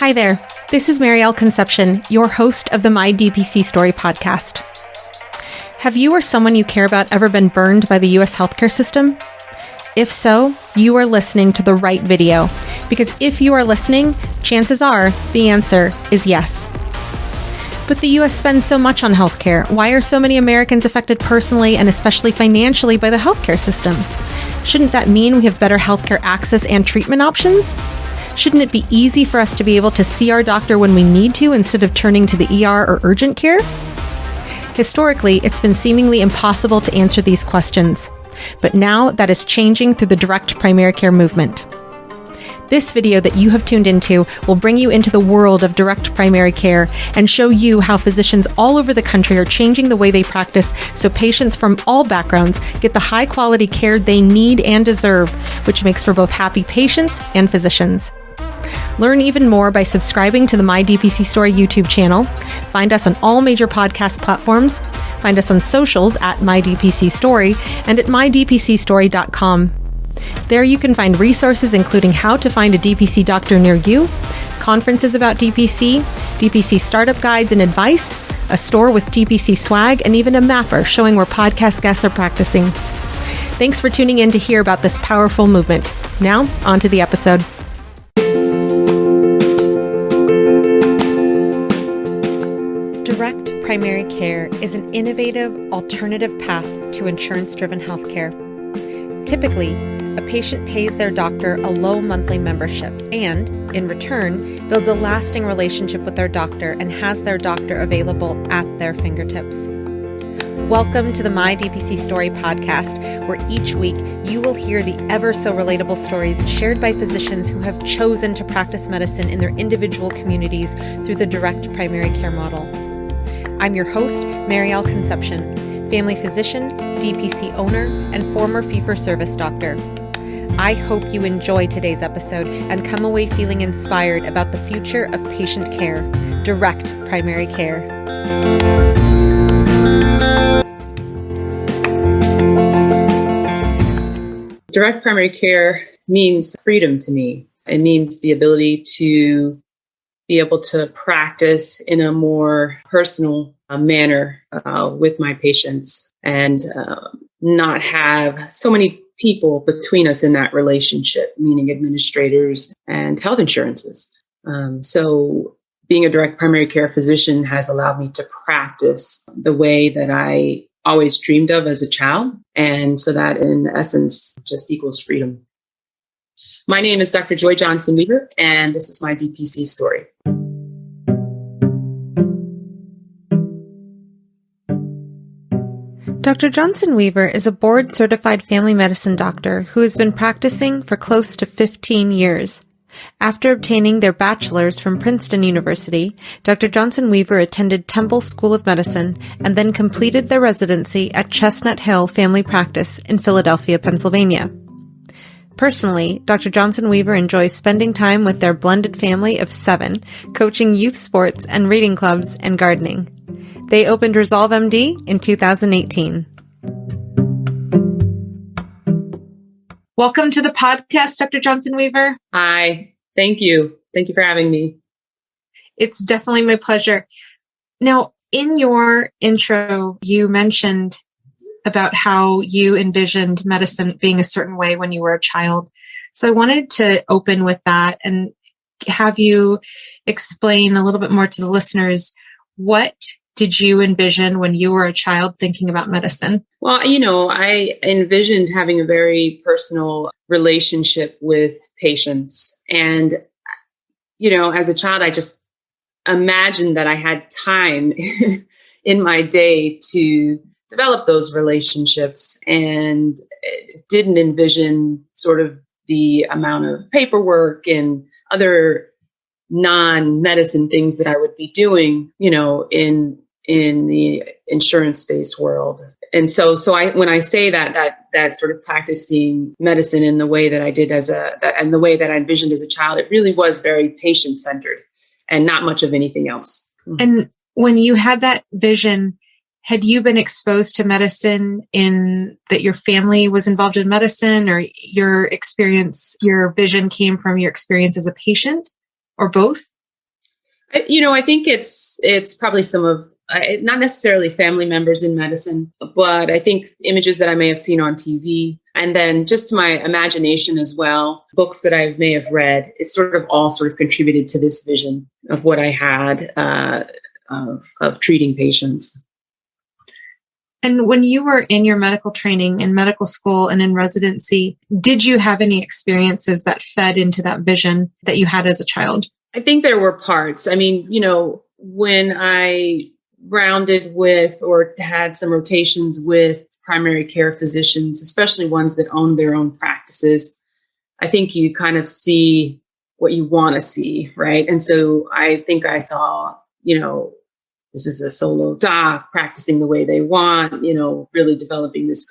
Hi there, this is Marielle Concepcion, your host of the My DPC Story podcast. Have you or someone you care about ever been burned by the U.S. healthcare system? If so, you are listening to the right video, because if you are listening, chances are the answer is yes. But the U.S. spends so much on healthcare. Why are so many Americans affected personally and especially financially by the healthcare system? Shouldn't that mean we have better healthcare access and treatment options? Shouldn't it be easy for us to be able to see our doctor when we need to instead of turning to the ER or urgent care? Historically, it's been seemingly impossible to answer these questions. But now that is changing through the direct primary care movement. This video that you have tuned into will bring you into the world of direct primary care and show you how physicians all over the country are changing the way they practice so patients from all backgrounds get the high quality care they need and deserve, which makes for both happy patients and physicians. Learn even more by subscribing to the My DPC Story YouTube channel. Find us on all major podcast platforms. Find us on socials at My DPC Story and at mydpcstory.com. There you can find resources including how to find a DPC doctor near you, conferences about DPC, DPC startup guides and advice, a store with DPC swag, and even a mapper showing where podcast guests are practicing. Thanks for tuning in to hear about this powerful movement. Now, on to the episode. Direct primary care is an innovative, alternative path to insurance-driven healthcare. Typically, a patient pays their doctor a low monthly membership and, in return, builds a lasting relationship with their doctor and has their doctor available at their fingertips. Welcome to the My DPC Story podcast, where each week you will hear the ever-so-relatable stories shared by physicians who have chosen to practice medicine in their individual communities through the direct primary care model. I'm your host, Marielle Concepcion, family physician, DPC owner, and former fee-for-service doctor. I hope you enjoy today's episode and come away feeling inspired about the future of patient care, direct primary care. Direct primary care means freedom to me. It means the ability to be able to practice in a more personal manner with my patients and not have so many people between us in that relationship, meaning administrators and health insurances. So being a direct primary care physician has allowed me to practice the way that I always dreamed of as a child. And so that in essence just equals freedom. My name is Dr. Joy Johnson Weaver, and this is my DPC story. Dr. Johnson Weaver is a board-certified family medicine doctor who has been practicing for close to 15 years. After obtaining their bachelor's from Princeton University, Dr. Johnson Weaver attended Temple School of Medicine and then completed their residency at Chestnut Hill Family Practice in Philadelphia, Pennsylvania. Personally, Dr. Johnson Weaver enjoys spending time with their blended family of 7, coaching youth sports and reading clubs and gardening. They opened Resolve MD in 2018. Welcome to the podcast, Dr. Johnson Weaver. Hi, thank you. Thank you for having me. It's definitely my pleasure. Now, in your intro, you mentioned about how you envisioned medicine being a certain way when you were a child. So I wanted to open with that and have you explain a little bit more to the listeners. What did you envision when you were a child thinking about medicine? Well, I envisioned having a very personal relationship with patients. And, as a child, I just imagined that I had time in my day to develop those relationships and didn't envision sort of the amount of paperwork and other non-medicine things that I would be doing, in the insurance-based world. And so when I say that sort of practicing medicine in the way that I did and the way that I envisioned as a child, it really was very patient-centered and not much of anything else. And when you had that vision, had you been exposed to medicine in that your family was involved in medicine, or your vision came from your experience as a patient, or both? I think it's probably some of, not necessarily family members in medicine, but I think images that I may have seen on TV, and then just my imagination as well, books that I may have read. It's all contributed to this vision of what I had of treating patients. And when you were in your medical training in medical school and in residency, did you have any experiences that fed into that vision that you had as a child? I think there were parts. I mean, when I rounded with or had some rotations with primary care physicians, especially ones that own their own practices, I think you kind of see what you want to see, right? And so I think I saw, this is a solo doc practicing the way they want, really developing these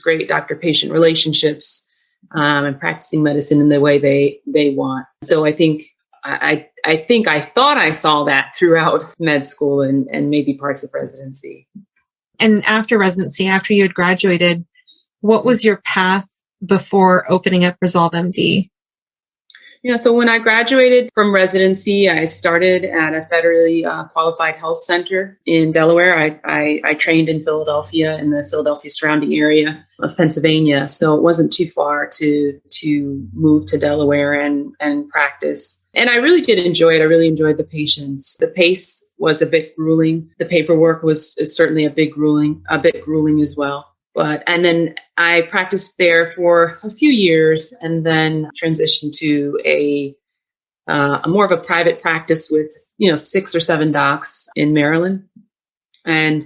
great doctor-patient relationships, and practicing medicine in the way they want. So I think I thought I saw that throughout med school and maybe parts of residency. And after residency, after you had graduated, what was your path before opening up Resolve MD? So when I graduated from residency, I started at a federally qualified health center in Delaware. I trained in Philadelphia, in the Philadelphia surrounding area of Pennsylvania. So it wasn't too far to move to Delaware and practice. And I really did enjoy it. I really enjoyed the patients. The pace was a bit grueling. The paperwork was certainly a bit grueling as well. And then I practiced there for a few years and then transitioned to a more of a private practice with, 6 or 7 docs in Maryland. And,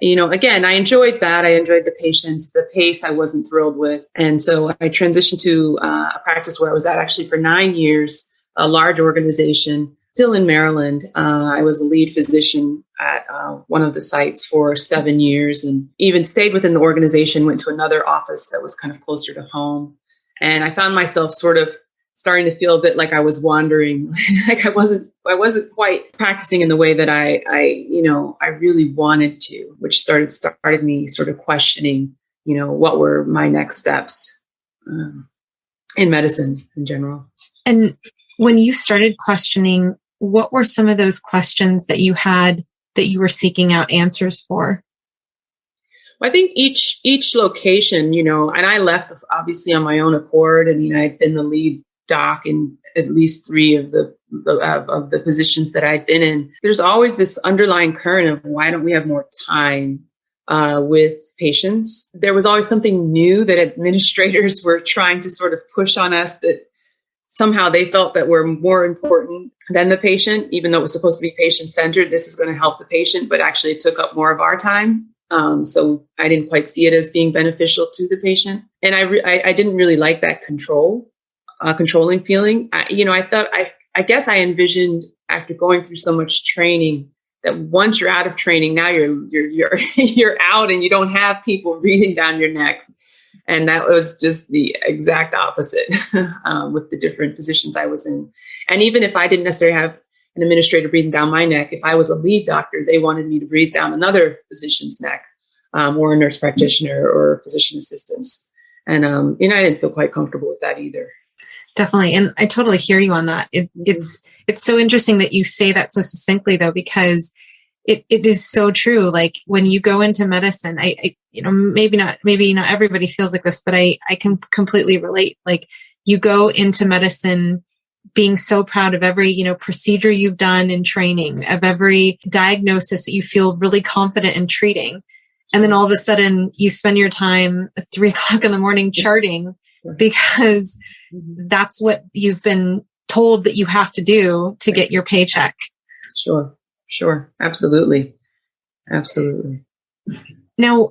again, I enjoyed that. I enjoyed the patients. The pace I wasn't thrilled with. And so I transitioned to a practice where I was at actually for 9 years, a large organization, still in Maryland. I was a lead physician at one of the sites for 7 years, and even stayed within the organization, went to another office that was kind of closer to home. And I found myself sort of starting to feel a bit like I was wandering, like I wasn't quite practicing in the way that I really wanted to, which started me sort of questioning, what were my next steps in medicine in general. And when you started questioning, what were some of those questions that you had that you were seeking out answers for? Well, I think each location, and I left obviously on my own accord. I mean, I'd been the lead doc in at least 3 of the positions that I'd been in. There's always this underlying current of why don't we have more time with patients? There was always something new that administrators were trying to sort of push on us that somehow they felt that we're more important than the patient, even though it was supposed to be patient-centered. This is going to help the patient, but actually it took up more of our time. So I didn't quite see it as being beneficial to the patient. And I didn't really like that controlling feeling. I guess I envisioned, after going through so much training, that once you're out of training, now you're out and you don't have people breathing down your neck. And that was just the exact opposite with the different positions I was in. And even if I didn't necessarily have an administrator breathing down my neck, if I was a lead doctor, they wanted me to breathe down another physician's neck, or a nurse practitioner or physician assistants. And I didn't feel quite comfortable with that either. Definitely. And I totally hear you on that. It's so interesting that you say that so succinctly, though, because it is so true. Like when you go into medicine, I maybe not everybody feels like this, but I can completely relate. Like you go into medicine being so proud of every, procedure you've done in training, of every diagnosis that you feel really confident in treating. And then all of a sudden you spend your time at 3 o'clock in the morning charting because that's what you've been told that you have to do to get your paycheck. Sure. Absolutely. Now,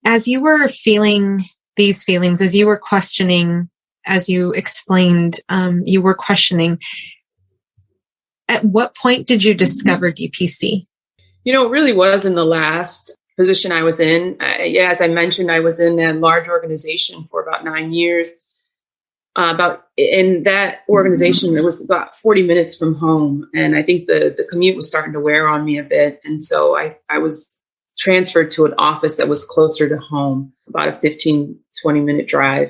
as you were feeling these feelings, as you were questioning, as you explained, you were questioning, at what point did you discover DPC? It really was in the last position I was in. As I mentioned, I was in a large organization for about 9 years. In that organization, it was about 40 minutes from home. And I think the commute was starting to wear on me a bit. And so I was transferred to an office that was closer to home, about a 15, 20 minute drive,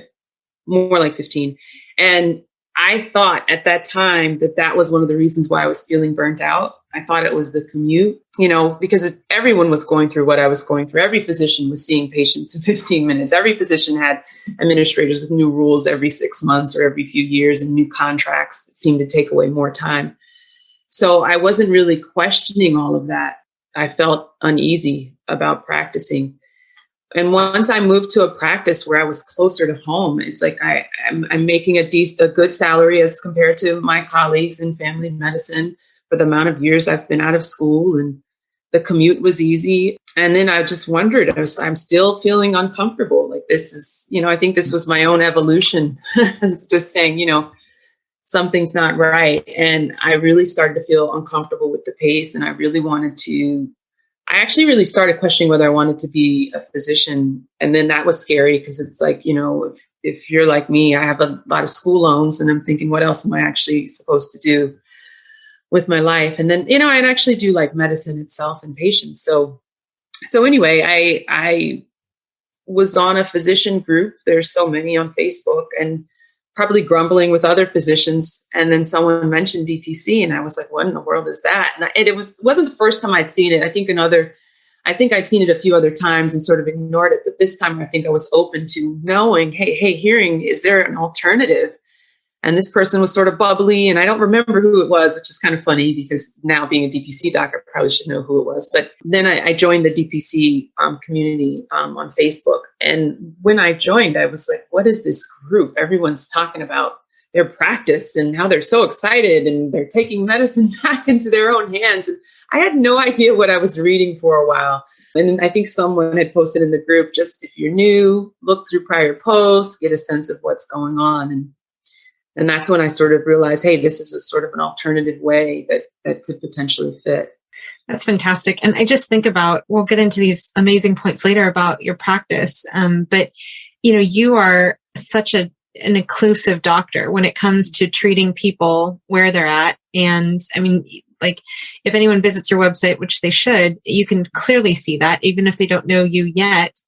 more like 15. And I thought at that time that was one of the reasons why I was feeling burnt out. I thought it was the commute, because everyone was going through what I was going through. Every physician was seeing patients in 15 minutes. Every physician had administrators with new rules every 6 months or every few years and new contracts that seemed to take away more time. So I wasn't really questioning all of that. I felt uneasy about practicing. And once I moved to a practice where I was closer to home, it's like I'm making a good salary as compared to my colleagues in family medicine for the amount of years I've been out of school, and the commute was easy. And then I just wondered, I'm still feeling uncomfortable. Like this is, I think this was my own evolution, just saying, something's not right. And I really started to feel uncomfortable with the pace, and I actually really started questioning whether I wanted to be a physician. And then that was scary because it's like, if you're like me, I have a lot of school loans, and I'm thinking, what else am I actually supposed to do with my life? And then, I'd actually do like medicine itself and patients. So anyway, I was on a physician group. There's so many on Facebook, and probably grumbling with other physicians. And then someone mentioned DPC, and I was like, what in the world is that? And it wasn't the first time I'd seen it. I think I'd seen it a few other times and sort of ignored it. But this time I think I was open to knowing, hearing, is there an alternative? And this person was sort of bubbly, and I don't remember who it was, which is kind of funny because now being a DPC doc, I probably should know who it was. But then I joined the DPC community on Facebook. And when I joined, I was like, what is this group? Everyone's talking about their practice and how they're so excited and they're taking medicine back into their own hands. And I had no idea what I was reading for a while. And then I think someone had posted in the group, just if you're new, look through prior posts, get a sense of what's going on. And that's when I sort of realized, hey, this is a sort of an alternative way that could potentially fit. That's fantastic. And I just think about, we'll get into these amazing points later about your practice. But, you are such an inclusive doctor when it comes to treating people where they're at. And I mean, like if anyone visits your website, which they should, you can clearly see that even if they don't know you yet.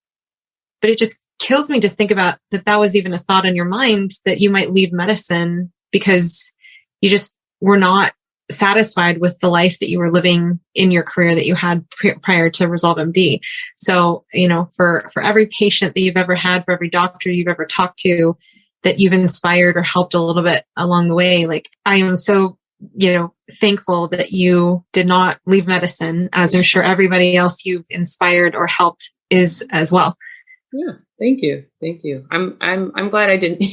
But it just kills me to think about that was even a thought in your mind that you might leave medicine because you just were not satisfied with the life that you were living in your career that you had prior to Resolve MD. So, for every patient that you've ever had, for every doctor you've ever talked to that you've inspired or helped a little bit along the way, like I am so, thankful that you did not leave medicine, as I'm sure everybody else you've inspired or helped is as well. Yeah. Thank you. Thank you. I'm glad I didn't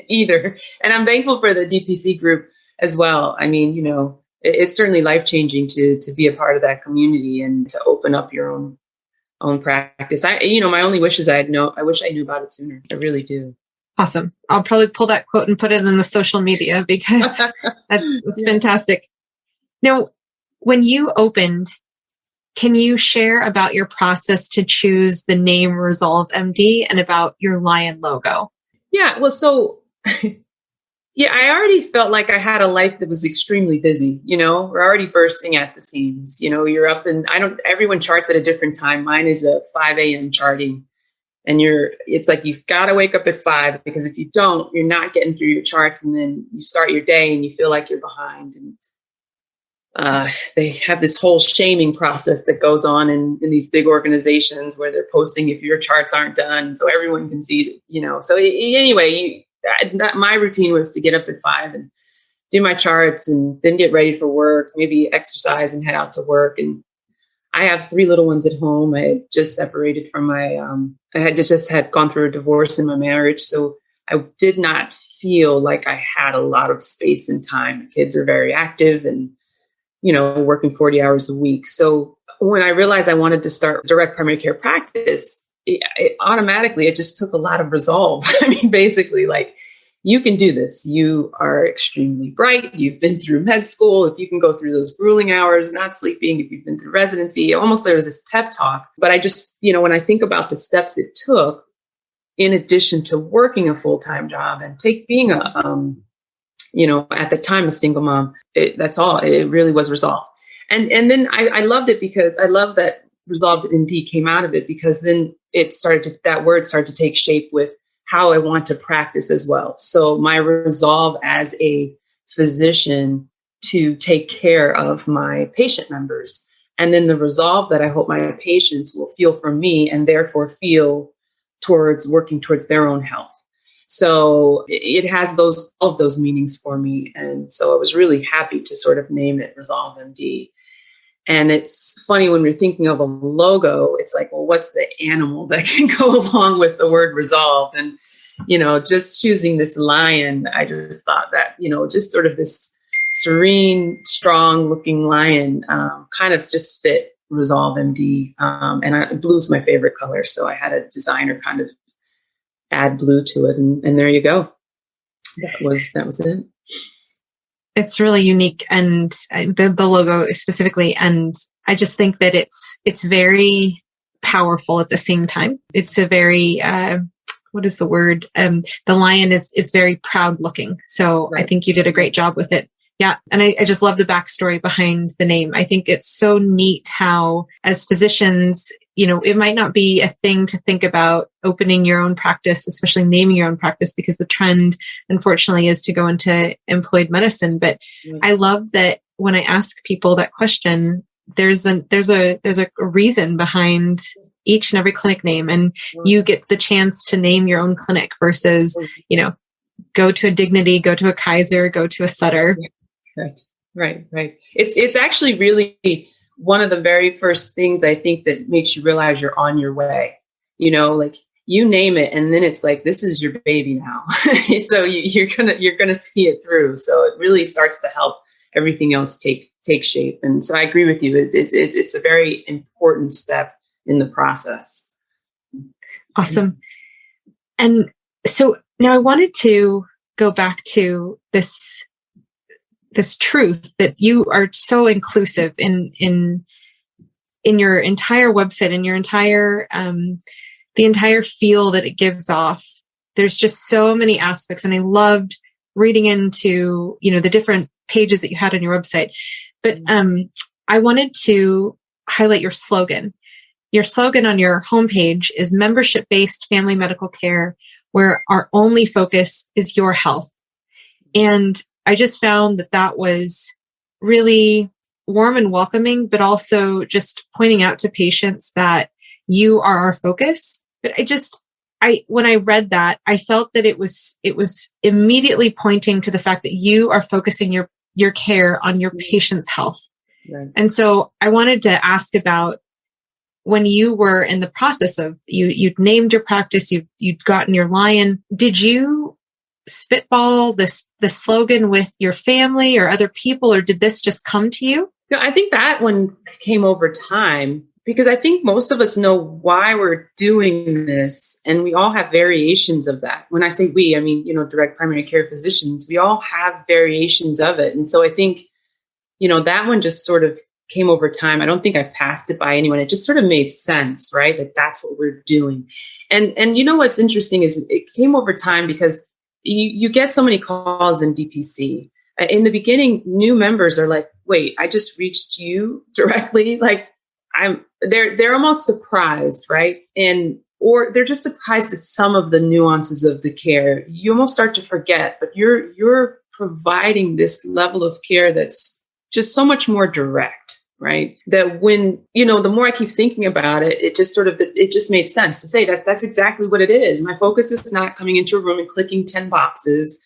either. And I'm thankful for the DPC group as well. I mean, it's certainly life-changing to be a part of that community and to open up your own practice. My only wish is I wish I knew about it sooner. I really do. Awesome. I'll probably pull that quote and put it in the social media because that's fantastic. Now, when you opened, can you share about your process to choose the name Resolve MD and about your lion logo? Yeah, well, so I already felt like I had a life that was extremely busy. We're already bursting at the seams. You're up and everyone charts at a different time. Mine is a 5 a.m. charting. And it's like you've got to wake up at 5 because if you don't, you're not getting through your charts. And then you start your day and you feel like you're behind. And they have this whole shaming process that goes on in these big organizations where they're posting if your charts aren't done, so everyone can see that, So anyway, my routine was to get up at 5 and do my charts and then get ready for work, maybe exercise and head out to work. And I have 3 little ones at home. I had just separated from I had gone through a divorce in my marriage, so I did not feel like I had a lot of space and time. The kids are very active and working 40 hours a week. So when I realized I wanted to start direct primary care practice, it just took a lot of resolve. I mean, basically, like, you can do this. You are extremely bright. You've been through med school. If you can go through those grueling hours, not sleeping, if you've been through residency, almost sort of this pep talk. But I just, when I think about the steps it took, in addition to working a full-time job and being at the time, a single mom, that's all. It really was Resolve. And then I loved it because I love that Resolved MD came out of it, because then that word started to take shape with how I want to practice as well. So my resolve as a physician to take care of my patient members, and then the resolve that I hope my patients will feel for me and therefore feel towards working towards their own health. So it has all of those meanings for me. And so I was really happy to sort of name it Resolve MD. And it's funny when we're thinking of a logo, it's like, well, what's the animal that can go along with the word resolve? And, just choosing this lion, I just thought that, just sort of this serene, strong looking lion kind of just fit Resolve MD. And blue's my favorite color. So I had a designer kind of add blue to it. And there you go. That was it. It's really unique. And the logo specifically. And I just think that it's very powerful at the same time. It's a very, what is the word? The lion is very proud looking. So right. I think you did a great job with it. Yeah. And I just love the backstory behind the name. I think it's so neat how, as physicians, it might not be a thing to think about opening your own practice, especially naming your own practice, because the trend, unfortunately, is to go into employed medicine. But I love that when I ask people that question, there's a reason behind each and every clinic name, and you get the chance to name your own clinic versus, go to a Dignity, go to a Kaiser, go to a Sutter. Right. It's actually really one of the very first things I think that makes you realize you're on your way. Like you name it, and then it's like, this is your baby now. So you're gonna see it through. So it really starts to help everything else take shape. And so I agree with you. It's a very important step in the process. Awesome. And so now I wanted to go back to this truth that you are so inclusive in your entire website, in your entire, the entire feel that it gives off. There's just so many aspects. And I loved reading into, the different pages that you had on your website. But, I wanted to highlight your slogan. Your slogan on your homepage is membership-based family medical care, where our only focus is your health. And I just found that was really warm and welcoming, but also just pointing out to patients that you are our focus. But when I read that, I felt that it was immediately pointing to the fact that you are focusing your care on your patient's health. Right. And so I wanted to ask about when you were in the process of, you'd named your practice, you'd gotten your lion. Did you spitball the slogan with your family or other people, or did this just come to you? No, I think that one came over time, because I think most of us know why we're doing this, and we all have variations of that. When I say we, I mean, direct primary care physicians, we all have variations of it. And so I think, that one just sort of came over time. I don't think I passed it by anyone. It just sort of made sense, right? That's what we're doing. And what's interesting is it came over time because you get so many calls in DPC. In the beginning, new members are like, wait, I just reached you directly. Like they're almost surprised, right? Or they're just surprised at some of the nuances of the care. You almost start to forget, but you're providing this level of care that's just so much more direct, right? That when, the more I keep thinking about it, it just made sense to say that's exactly what it is. My focus is not coming into a room and clicking 10 boxes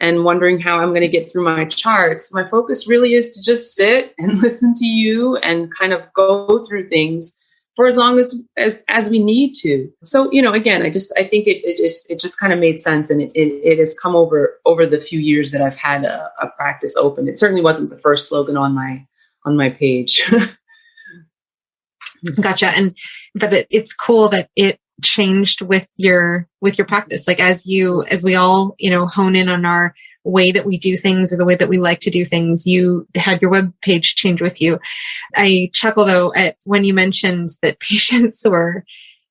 and wondering how I'm going to get through my charts. My focus really is to just sit and listen to you and kind of go through things for as long as we need to. So, again, I think it just kind of made sense, and it has come over the few years that I've had a practice open. It certainly wasn't the first slogan on my page. Gotcha. But it's cool that it changed with your practice. Like as we all, hone in on our way that we do things or the way that we like to do things, you had your web page change with you. I chuckle though at when you mentioned that patients were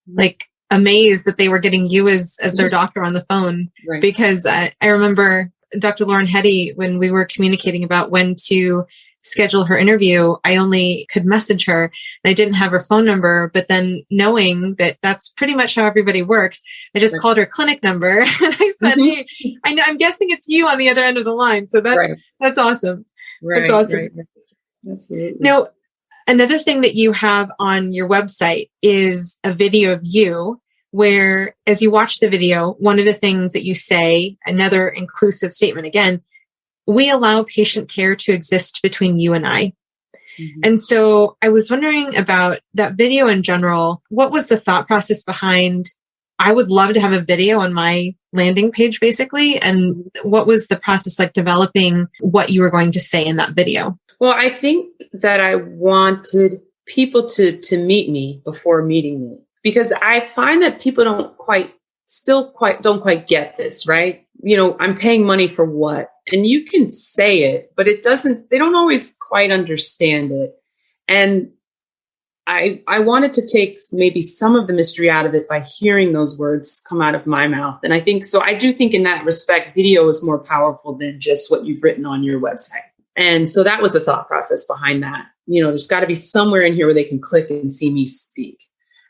like amazed that they were getting you as their doctor on the phone. Right. Because I remember Dr. Lauren Hetty, when we were communicating about when to schedule her interview, I only could message her and I didn't have her phone number. But then knowing that that's pretty much how everybody works, I just called her clinic number and I said, hey, I'm guessing it's you on the other end of the line. So that's awesome. That's awesome. Right. Absolutely. Now, another thing that you have on your website is a video of you where, as you watch the video, one of the things that you say, another inclusive statement again, we allow patient care to exist between you and I. Mm-hmm. And so I was wondering about that video in general. What was the thought process behind, I would love to have a video on my landing page, basically? And what was the process like developing what you were going to say in that video? Well, I think that I wanted people to meet me before meeting me, because I find that people don't quite get this, right? I'm paying money for what? And you can say it, but they don't always quite understand it. And I wanted to take maybe some of the mystery out of it by hearing those words come out of my mouth. And I do think in that respect, video is more powerful than just what you've written on your website. And so that was the thought process behind that. There's got to be somewhere in here where they can click and see me speak.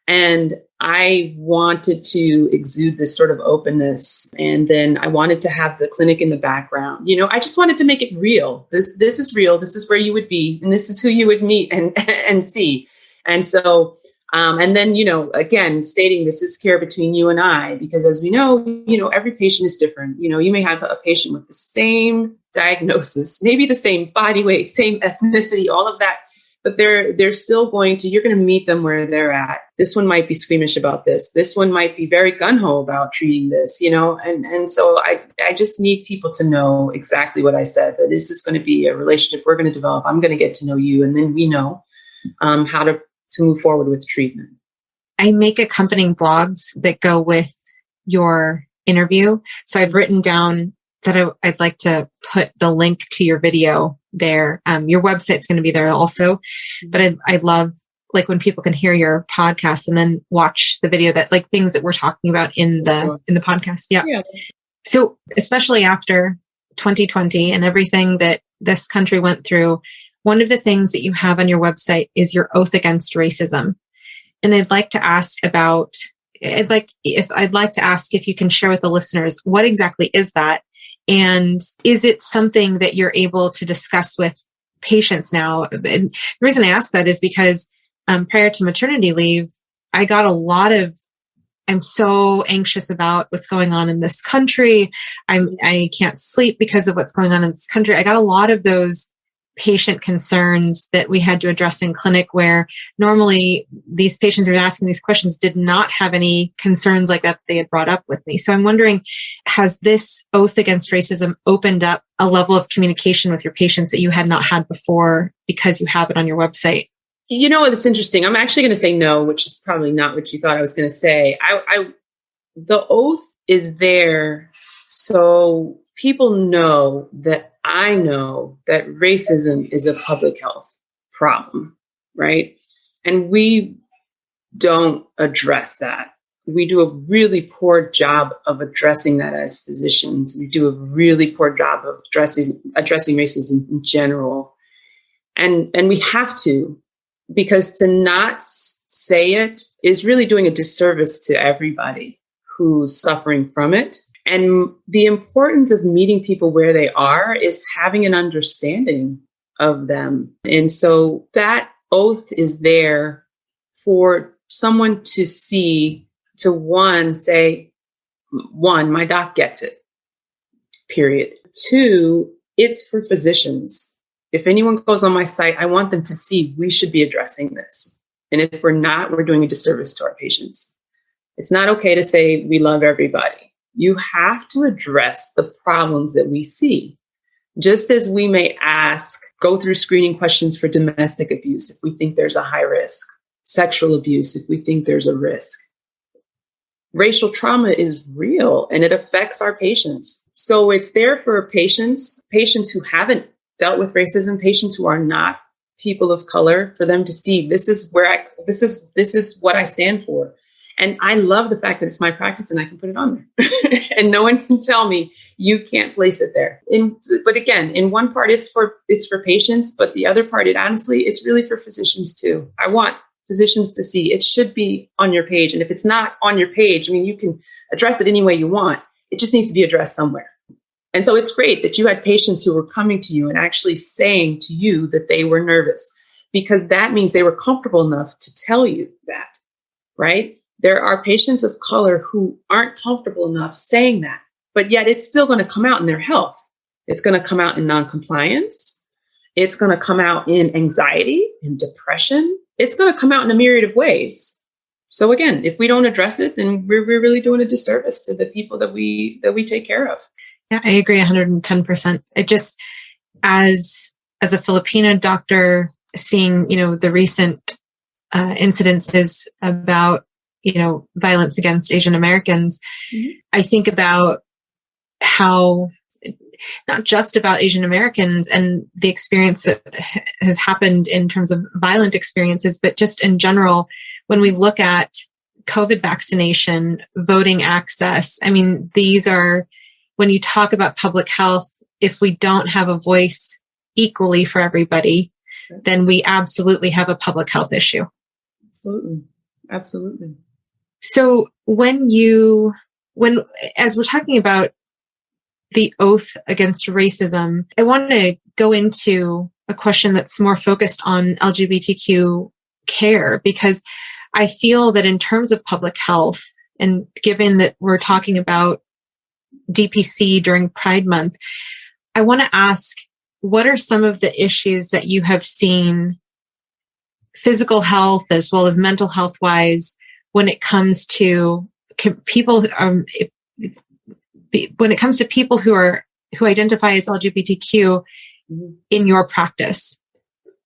And I wanted to exude this sort of openness. And then I wanted to have the clinic in the background. I just wanted to make it real. This is real. This is where you would be. And this is who you would meet and see. And so, and then, again, stating this is care between you and I, because as we know, every patient is different. You may have a patient with the same diagnosis, maybe the same body weight, same ethnicity, all of that. But they're still you're going to meet them where they're at. This one might be squeamish about this. This one might be very gung-ho about treating this, and so I just need people to know exactly what I said, that this is going to be a relationship we're going to develop. I'm going to get to know you. And then we know how to move forward with treatment. I make accompanying blogs that go with your interview. So I've written down that I'd like to put the link to your video there. Your website's going to be there also, but I love like when people can hear your podcast and then watch the video. That's like things that we're talking about in the podcast. Yeah. So especially after 2020 and everything that this country went through, one of the things that you have on your website is your oath against racism. And I'd like to ask if you can share with the listeners, what exactly is that? And is it something that you're able to discuss with patients now? And the reason I ask that is because prior to maternity leave, I got I'm so anxious about what's going on in this country. I can't sleep because of what's going on in this country. I got a lot of those patient concerns that we had to address in clinic, where normally these patients who are asking these questions did not have any concerns like that they had brought up with me. So I'm wondering, has this oath against racism opened up a level of communication with your patients that you had not had before because you have it on your website? It's interesting. I'm actually going to say no, which is probably not what you thought I was going to say. The oath is there so people know that I know that racism is a public health problem, right? And we don't address that. We do a really poor job of addressing that as physicians. We do a really poor job of addressing racism in general. And we have to, because to not say it is really doing a disservice to everybody who's suffering from it. And the importance of meeting people where they are is having an understanding of them. And so that oath is there for someone to see, to say, my doc gets it, period. 2, it's for physicians. If anyone goes on my site, I want them to see we should be addressing this. And if we're not, we're doing a disservice to our patients. It's not okay to say we love everybody. You have to address the problems that we see. Just as we may go through screening questions for domestic abuse if we think there's a high risk, sexual abuse if we think there's a risk. Racial trauma is real and it affects our patients. So it's there for patients who haven't dealt with racism, patients who are not people of color, for them to see this is what I stand for. And I love the fact that it's my practice and I can put it on there and no one can tell me you can't place it there. But again, in one part, it's for patients, but the other part, it's really for physicians too. I want physicians to see it should be on your page. And if it's not on your page, I mean, you can address it any way you want. It just needs to be addressed somewhere. And so it's great that you had patients who were coming to you and actually saying to you that they were nervous, because that means they were comfortable enough to tell you that, right? There are patients of color who aren't comfortable enough saying that, but yet it's still going to come out in their health. It's going to come out in noncompliance. It's going to come out in anxiety and depression. It's going to come out in a myriad of ways. So again, if we don't address it, then we're really doing a disservice to the people that we take care of. Yeah, I agree 110%. It just, as a Filipino doctor, seeing, the recent incidences about, violence against Asian Americans, I think about how, not just about Asian Americans and the experience that has happened in terms of violent experiences, but just in general, when we look at COVID vaccination, voting access, I mean, these are, when you talk about public health, if we don't have a voice equally for everybody, then we absolutely have a public health issue. Absolutely. So as we're talking about the oath against racism, I want to go into a question that's more focused on LGBTQ care, because I feel that in terms of public health, and given that we're talking about DPC during Pride Month, I want to ask, what are some of the issues that you have seen, physical health as well as mental health wise, when it comes to people, when it comes to people who identify as LGBTQ in your practice?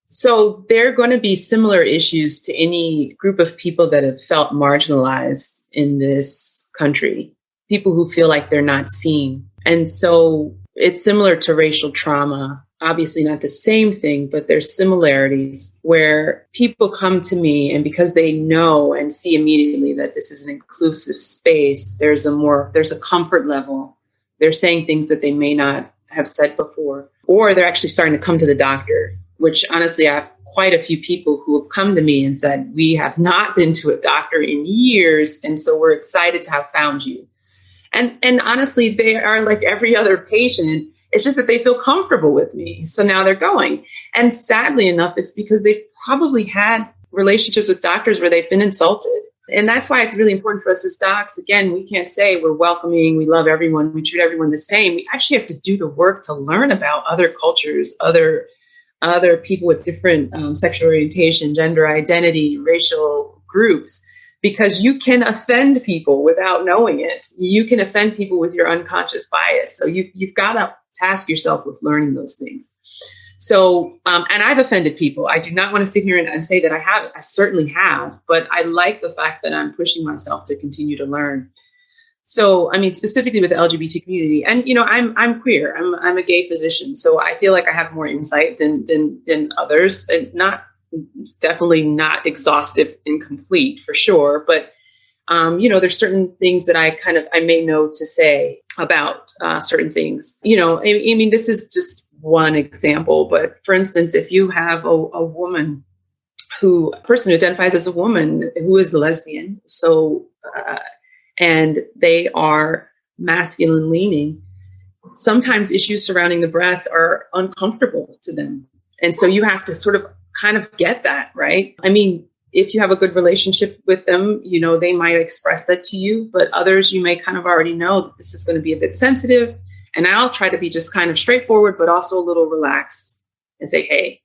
So there are going to be similar issues to any group of people that have felt marginalized in this country, people who feel like they're not seen. And so it's similar to racial trauma. Obviously not the same thing, but there's similarities where people come to me, and because they know and see immediately that this is an inclusive space, there's a comfort level. They're saying things that they may not have said before, or they're actually starting to come to the doctor, which honestly, I have quite a few people who have come to me and said, we have not been to a doctor in years, and so we're excited to have found you. And honestly, they are like every other patient. It's just that they feel comfortable with me. So now they're going. And sadly enough, it's because they've probably had relationships with doctors where they've been insulted. And that's why it's really important for us as docs. Again, we can't say we're welcoming, we love everyone, we treat everyone the same. We actually have to do the work to learn about other cultures, other people with different sexual orientation, gender identity, racial groups, because you can offend people without knowing it. You can offend people with your unconscious bias. So you've got to task yourself with learning those things. So, and I've offended people. I do not want to sit here and say that I haven't. I certainly have, but I like the fact that I'm pushing myself to continue to learn. So, I mean, specifically with the LGBT community, and I'm queer. I'm a gay physician, so I feel like I have more insight than others, and definitely not exhaustive and complete for sure. But there's certain things that I may know to say about certain things. I mean, this is just one example, but for instance, if you have a person who identifies as a woman who is a lesbian, so and they are masculine leaning, sometimes issues surrounding the breasts are uncomfortable to them, and so you have to sort of kind of get that, right? I mean, if you have a good relationship with them, they might express that to you, but others you may kind of already know that this is going to be a bit sensitive. And I'll try to be just kind of straightforward, but also a little relaxed and say, hey,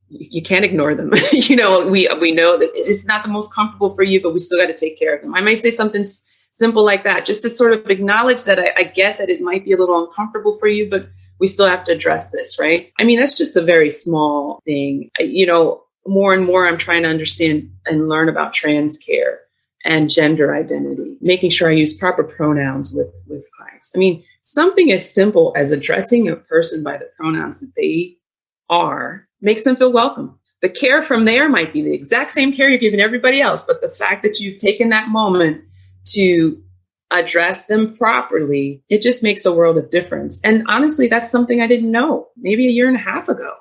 you can't ignore them. We know that it's not the most comfortable for you, but we still got to take care of them. I might say something simple like that, just to sort of acknowledge that I get that it might be a little uncomfortable for you, but we still have to address this, right? I mean, that's just a very small thing. More and more, I'm trying to understand and learn about trans care and gender identity, making sure I use proper pronouns with clients. I mean, something as simple as addressing a person by the pronouns that they are makes them feel welcome. The care from there might be the exact same care you're giving everybody else, but the fact that you've taken that moment to address them properly, it just makes a world of difference. And honestly, that's something I didn't know maybe a year and a half ago.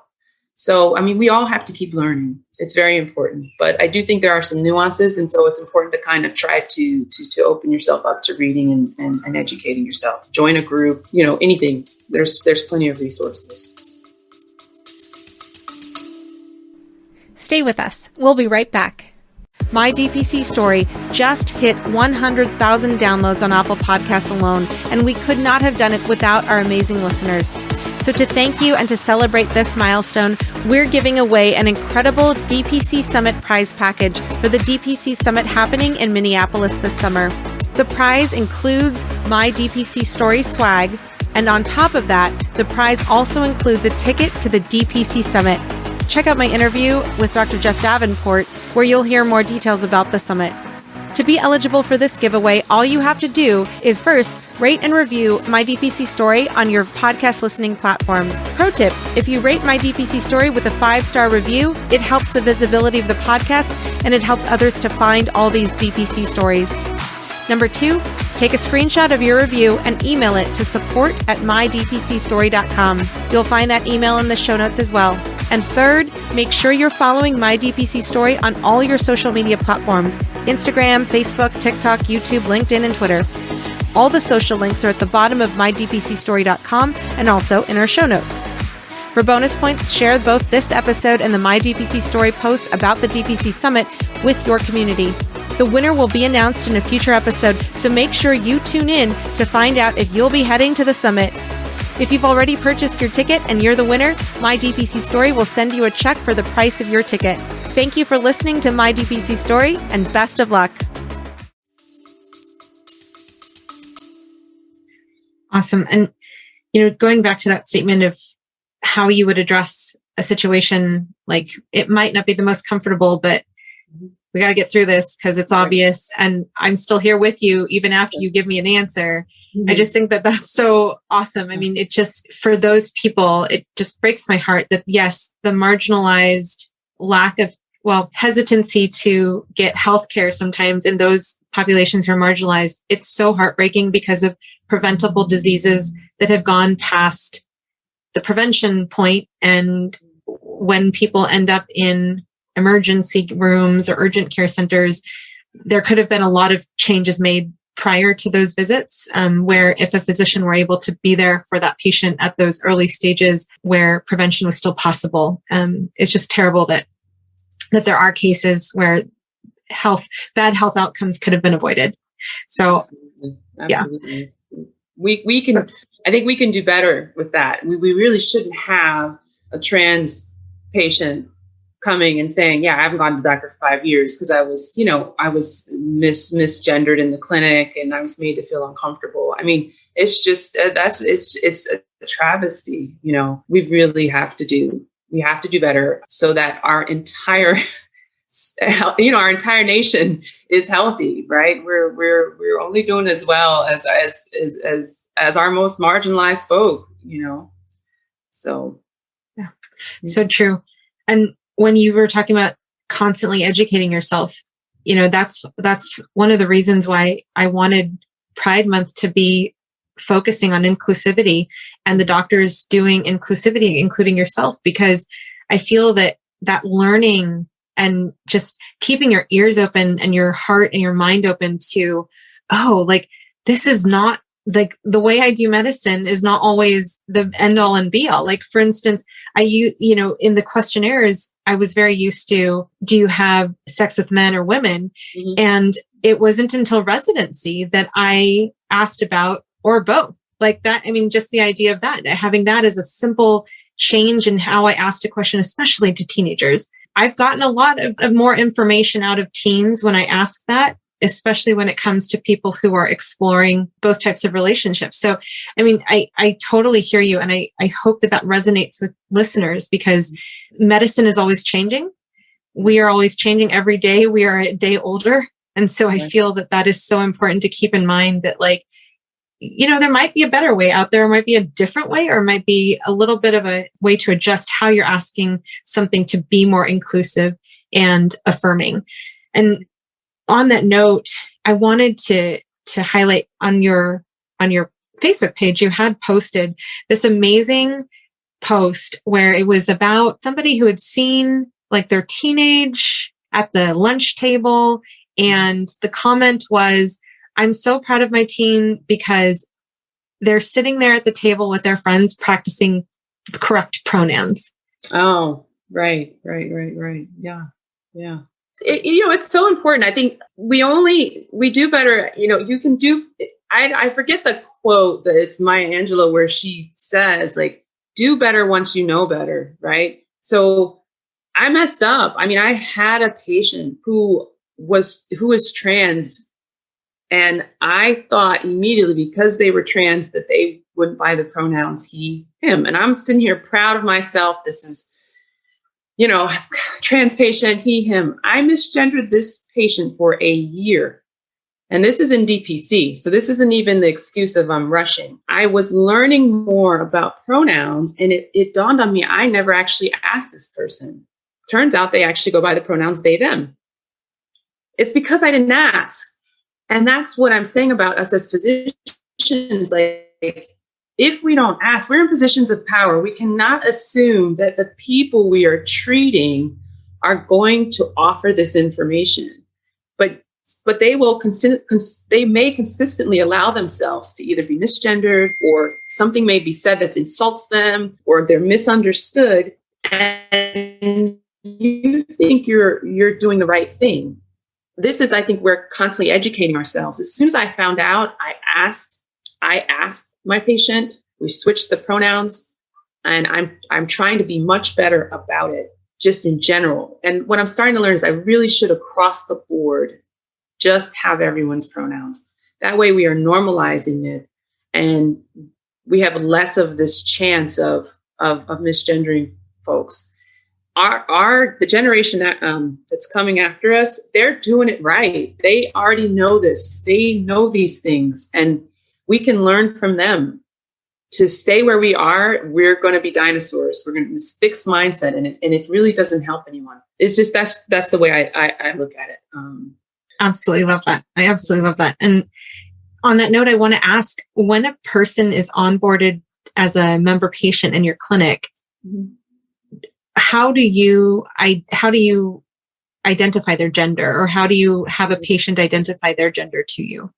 So, I mean, we all have to keep learning. It's very important, but I do think there are some nuances. And so it's important to kind of try to open yourself up to reading and educating yourself. Join a group, anything. There's plenty of resources. Stay with us. We'll be right back. My DPC Story just hit 100,000 downloads on Apple Podcasts alone, and we could not have done it without our amazing listeners. So to thank you and to celebrate this milestone, we're giving away an incredible DPC Summit prize package for the DPC Summit happening in Minneapolis this summer. The prize includes My DPC Story swag, and on top of that, the prize also includes a ticket to the DPC Summit. Check out my interview with Dr. Jeff Davenport, where you'll hear more details about the summit. To be eligible for this giveaway, all you have to do is first rate and review My DPC Story on your podcast listening platform. Pro tip, if you rate My DPC Story with a 5-star review, it helps the visibility of the podcast and it helps others to find all these DPC stories. Number 2, take a screenshot of your review and email it to support@mydpcstory.com. You'll find that email in the show notes as well. And third, make sure you're following My DPC Story on all your social media platforms: Instagram, Facebook, TikTok, YouTube, LinkedIn, and Twitter. All the social links are at the bottom of mydpcstory.com and also in our show notes. For bonus points, share both this episode and the My DPC Story posts about the DPC Summit with your community. The winner will be announced in a future episode, so make sure you tune in to find out if you'll be heading to the summit. If you've already purchased your ticket and you're the winner, My DPC Story will send you a check for the price of your ticket. Thank you for listening to My DPC Story, and best of luck. Awesome. And, going back to that statement of how you would address a situation, like it might not be the most comfortable, but we got to get through this because it's obvious. And I'm still here with you even after you give me an answer. Mm-hmm. I just think that that's so awesome. I mean, it just, for those people, it just breaks my heart that yes, the marginalized lack of, hesitancy to get healthcare sometimes in those populations who are marginalized. It's so heartbreaking because of preventable diseases that have gone past the prevention point. And when people end up in emergency rooms or urgent care centers, there could have been a lot of changes made prior to those visits, where if a physician were able to be there for that patient at those early stages where prevention was still possible. It's just terrible that there are cases where bad health outcomes could have been avoided. So, Absolutely. We can, I think we can do better with that. We really shouldn't have a trans patient coming and saying, yeah, I haven't gone to the doctor for 5 years because I was misgendered in the clinic and I was made to feel uncomfortable. I mean, it's just, it's a travesty. We really have to do better so that our entire, our entire nation is healthy, right? We're only doing as well as our most marginalized folk, So. Yeah, so true. And when you were talking about constantly educating yourself, that's one of the reasons why I wanted Pride Month to be focusing on inclusivity and the doctors doing inclusivity, including yourself, because I feel that learning and just keeping your ears open and your heart and your mind open to, this is not like the way I do medicine is not always the end all and be all. Like, for instance, in the questionnaires, I was very used to, do you have sex with men or women? Mm-hmm. And it wasn't until residency that I asked about, or both, like that. I mean, just the idea of that, having that as a simple change in how I asked a question, especially to teenagers. I've gotten a lot of more information out of teens when I ask that, especially when it comes to people who are exploring both types of relationships. So, I mean, I totally hear you. And I hope that resonates with listeners, because medicine is always changing. We are always changing every day. We are a day older. And so I feel that is so important to keep in mind, that there might be a better way out there, might be a different way, or might be a little bit of a way to adjust how you're asking something to be more inclusive and affirming. And on that note, I wanted to highlight on your Facebook page, you had posted this amazing post where it was about somebody who had seen like their teenage at the lunch table. And the comment was, I'm so proud of my teen because they're sitting there at the table with their friends practicing correct pronouns. Oh, right. Yeah. It's so important. I think we do better. You can do, I forget the quote that it's Maya Angelou where she says, like, do better once you know better. Right. So I messed up. I mean, I had a patient who was trans, and I thought immediately because they were trans that they wouldn't buy the pronouns he, him. And I'm sitting here proud of myself. This is, trans patient, he, him. I misgendered this patient for a year. And this is in DPC. So this isn't even the excuse of I'm rushing. I was learning more about pronouns, and it dawned on me, I never actually asked this person. Turns out they actually go by the pronouns they, them. It's because I didn't ask. And that's what I'm saying about us as physicians. Like, if we don't ask, we're in positions of power. We cannot assume that the people we are treating are going to offer this information. But they will they may consistently allow themselves to either be misgendered, or something may be said that insults them, or they're misunderstood. And you think you're doing the right thing. This is, I think, we're constantly educating ourselves. As soon as I found out, I asked my patient, we switched the pronouns, and I'm trying to be much better about it, just in general. And what I'm starting to learn is I really should, across the board, just have everyone's pronouns. That way we are normalizing it, and we have less of this chance of misgendering folks. The generation that's coming after us, they're doing it right. They already know this. They know these things, and we can learn from them. To stay where we are, we're going to be dinosaurs. We're going to be this fixed mindset, and it really doesn't help anyone. It's just that's the way I look at it. Absolutely love that. I absolutely love that. And on that note, I want to ask, when a person is onboarded as a member patient in your clinic, mm-hmm. how do you identify their gender, or how do you have a patient identify their gender to you?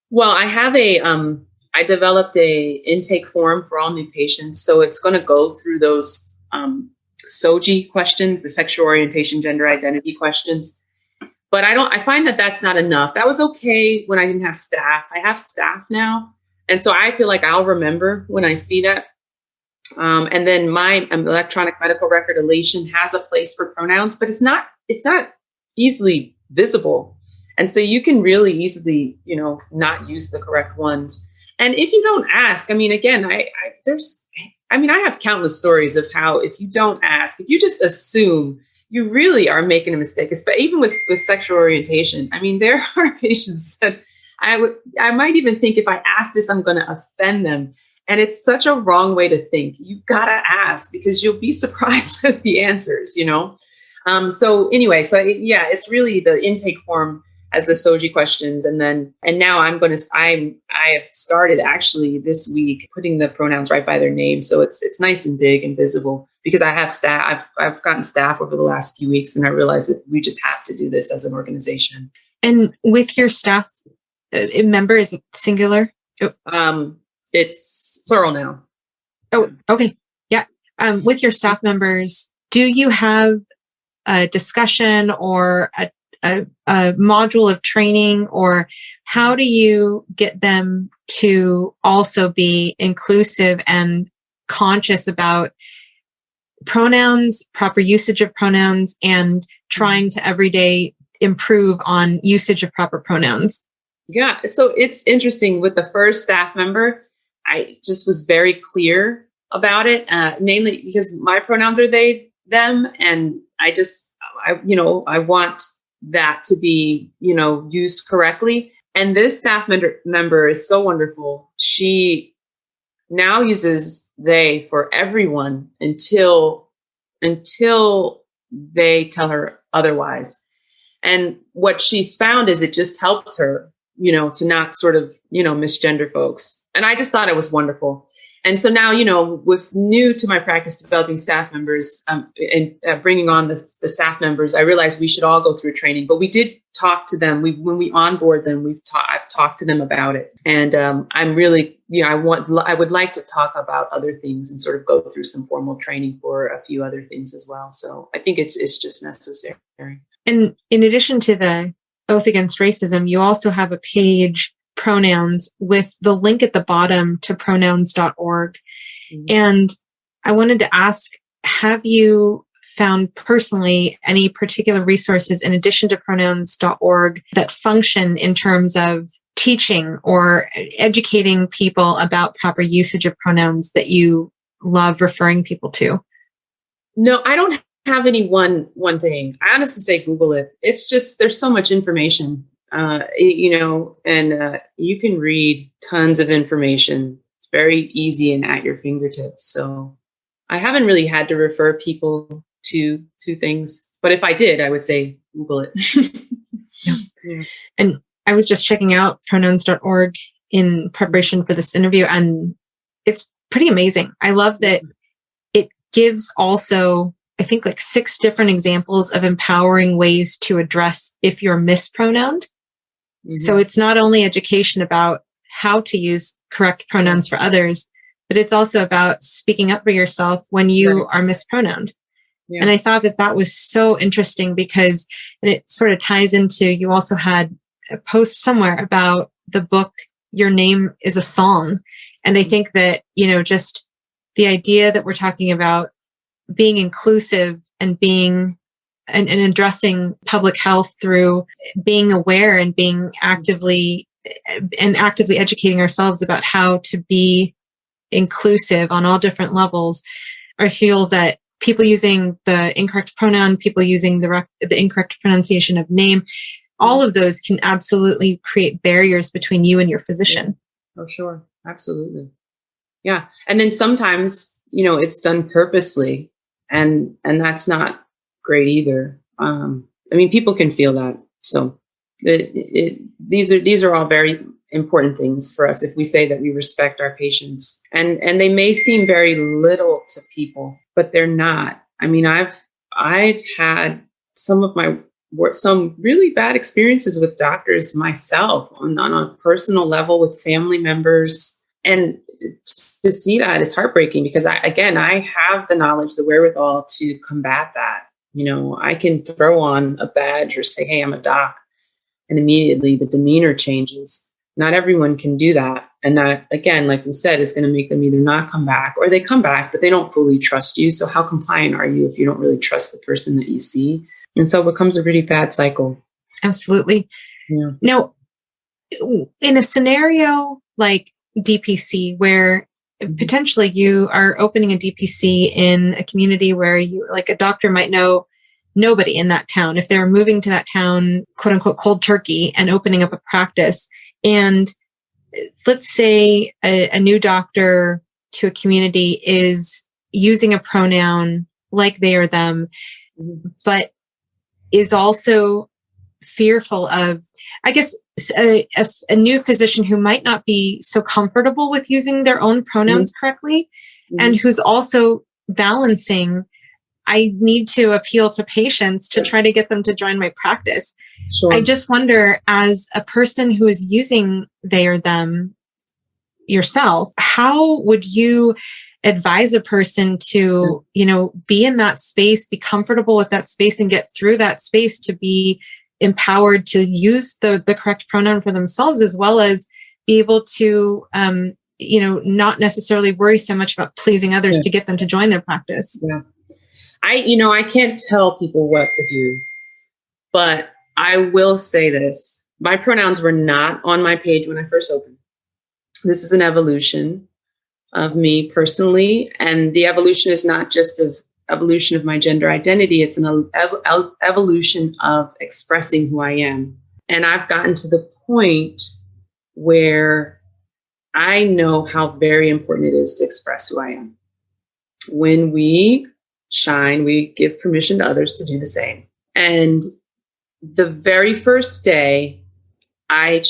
Well, I have I developed a intake form for all new patients. So it's going to go through those SOGI questions, the sexual orientation, gender identity questions. But I find that that's not enough. That was okay when I didn't have staff. I have staff now. And so I feel like I'll remember when I see that. And then my electronic medical record elation has a place for pronouns, but it's not easily visible. And so you can really easily, not use the correct ones. And if you don't ask, I mean, again, I have countless stories of how, if you don't ask, if you just assume, you really are making a mistake. But even with sexual orientation, I mean, there are patients that I might even think, if I ask this, I'm going to offend them. And it's such a wrong way to think. You got to ask, because you'll be surprised at the answers, So anyway, it's really the intake form as the SOGI questions. And now I have started actually this week putting the pronouns right by their name. So it's nice and big and visible, because I have staff. I've gotten staff over the last few weeks, and I realized that we just have to do this as an organization. And with your staff member, is it singular? It's plural now. Oh, okay. Yeah. With your staff members, do you have a discussion or a module of training, or how do you get them to also be inclusive and conscious about pronouns, proper usage of pronouns, and trying to everyday improve on usage of proper pronouns? Yeah. So it's interesting. With the first staff member, I just was very clear about it, mainly because my pronouns are they, them. And I want that to be, used correctly. And this staff member is so wonderful. She now uses they for everyone until they tell her otherwise. And what she's found is it just helps her, to not sort of, misgender folks. And I just thought it was wonderful. And so now, with new to my practice, developing staff members and bringing on the staff members, I realized we should all go through training. But we did talk to them. When we onboard them, I've talked to them about it. And I'm really, I would like to talk about other things and sort of go through some formal training for a few other things as well. So I think it's just necessary. And in addition to the Oath Against Racism, you also have a page, Pronouns, with the link at the bottom to pronouns.org. Mm-hmm. And I wanted to ask, have you found personally any particular resources in addition to pronouns.org that function in terms of teaching or educating people about proper usage of pronouns that you love referring people to? No, I don't have any one thing. I honestly say Google it. It's just, there's so much information, and you can read tons of information. It's very easy and at your fingertips. So I haven't really had to refer people to things, but if I did, I would say Google it. Yeah. And I was just checking out pronouns.org in preparation for this interview, and it's pretty amazing. I love that it gives also, I think, like 6 different examples of empowering ways to address if you're mispronounced. Mm-hmm. So it's not only education about how to use correct pronouns for others, but it's also about speaking up for yourself when you are mispronounced. Yeah. And I thought that was so interesting because, and it sort of ties into, you also had a post somewhere about the book, Your Name is a Song. And I think that, just the idea that we're talking about being inclusive and being and addressing public health through being aware and being actively educating ourselves about how to be inclusive on all different levels. I feel that people using the incorrect pronoun, people using the incorrect pronunciation of name, all of those can absolutely create barriers between you and your physician. Oh, sure. Absolutely. Yeah. And then sometimes, it's done purposely, and that's not great either. People can feel that. So these are all very important things for us if we say that we respect our patients, and they may seem very little to people, but they're not. I've had some really bad experiences with doctors myself on a personal level with family members, and to see that is heartbreaking because I have the knowledge, the wherewithal to combat that. I can throw on a badge or say, hey, I'm a doc, and immediately the demeanor changes. Not everyone can do that. And that, again, like we said, is going to make them either not come back, or they come back, but they don't fully trust you. So how compliant are you if you don't really trust the person that you see? And so it becomes a really bad cycle. Absolutely. Yeah. Now, in a scenario like DPC, where potentially you are opening a DPC in a community where you, like, a doctor might know nobody in that town, if they're moving to that town, quote unquote, cold turkey, and opening up a practice. And let's say a new doctor to a community is using a pronoun like they or them, but is also fearful of, I guess, a new physician who might not be so comfortable with using their own pronouns correctly, and who's also balancing, I need to appeal to patients to try to get them to join my practice. Sure. I just wonder, as a person who is using they or them yourself, how would you advise a person to, be in that space, be comfortable with that space, and get through that space to be empowered to use the correct pronoun for themselves, as well as be able to, not necessarily worry so much about pleasing others to get them to join their practice? Yeah. I can't tell people what to do, but I will say this. My pronouns were not on my page when I first opened. This is an evolution of me personally. And the evolution is not just of evolution of my gender identity. It's an evolution of expressing who I am. And I've gotten to the point where I know how very important it is to express who I am. When we shine, we give permission to others to do the same. And the very first day, I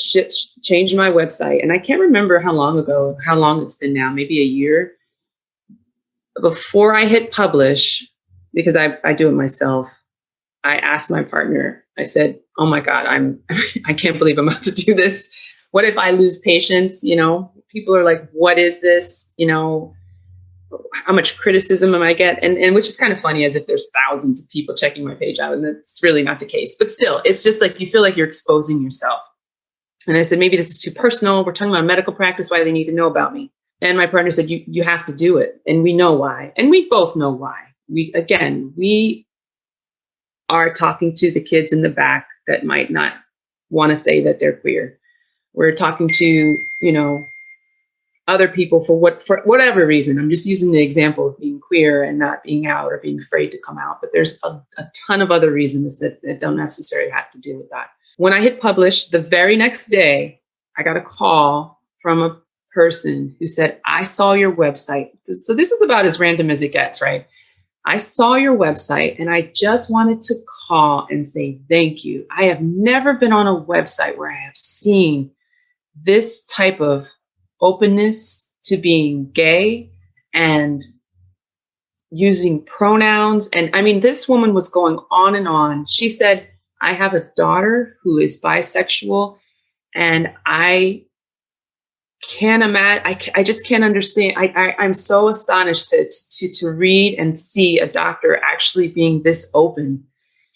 changed my website, and I can't remember how long it's been now, maybe a year. Before I hit publish, because I do it myself, I asked my partner, I said, oh my God, I can't believe I'm about to do this. What if I lose patience? People are like, what is this? How much criticism am I get? And which is kind of funny, as if there's thousands of people checking my page out, and that's really not the case. But still, it's just like, you feel like you're exposing yourself. And I said, maybe this is too personal. We're talking about medical practice. Why do they need to know about me? And my partner said, you have to do it. And we know why. And we both know why. We are talking to the kids in the back that might not want to say that they're queer. We're talking to, other people for whatever reason. I'm just using the example of being queer and not being out or being afraid to come out. But there's a ton of other reasons that don't necessarily have to do with that. When I hit publish, the very next day, I got a call from a person who said, I saw your website. So this is about as random as it gets, right? I saw your website and I just wanted to call and say thank you. I have never been on a website where I have seen this type of openness to being gay and using pronouns. And I mean, this woman was going on and on. She said, I have a daughter who is bisexual, and I can't imagine. I just can't understand. I'm so astonished to read and see a doctor actually being this open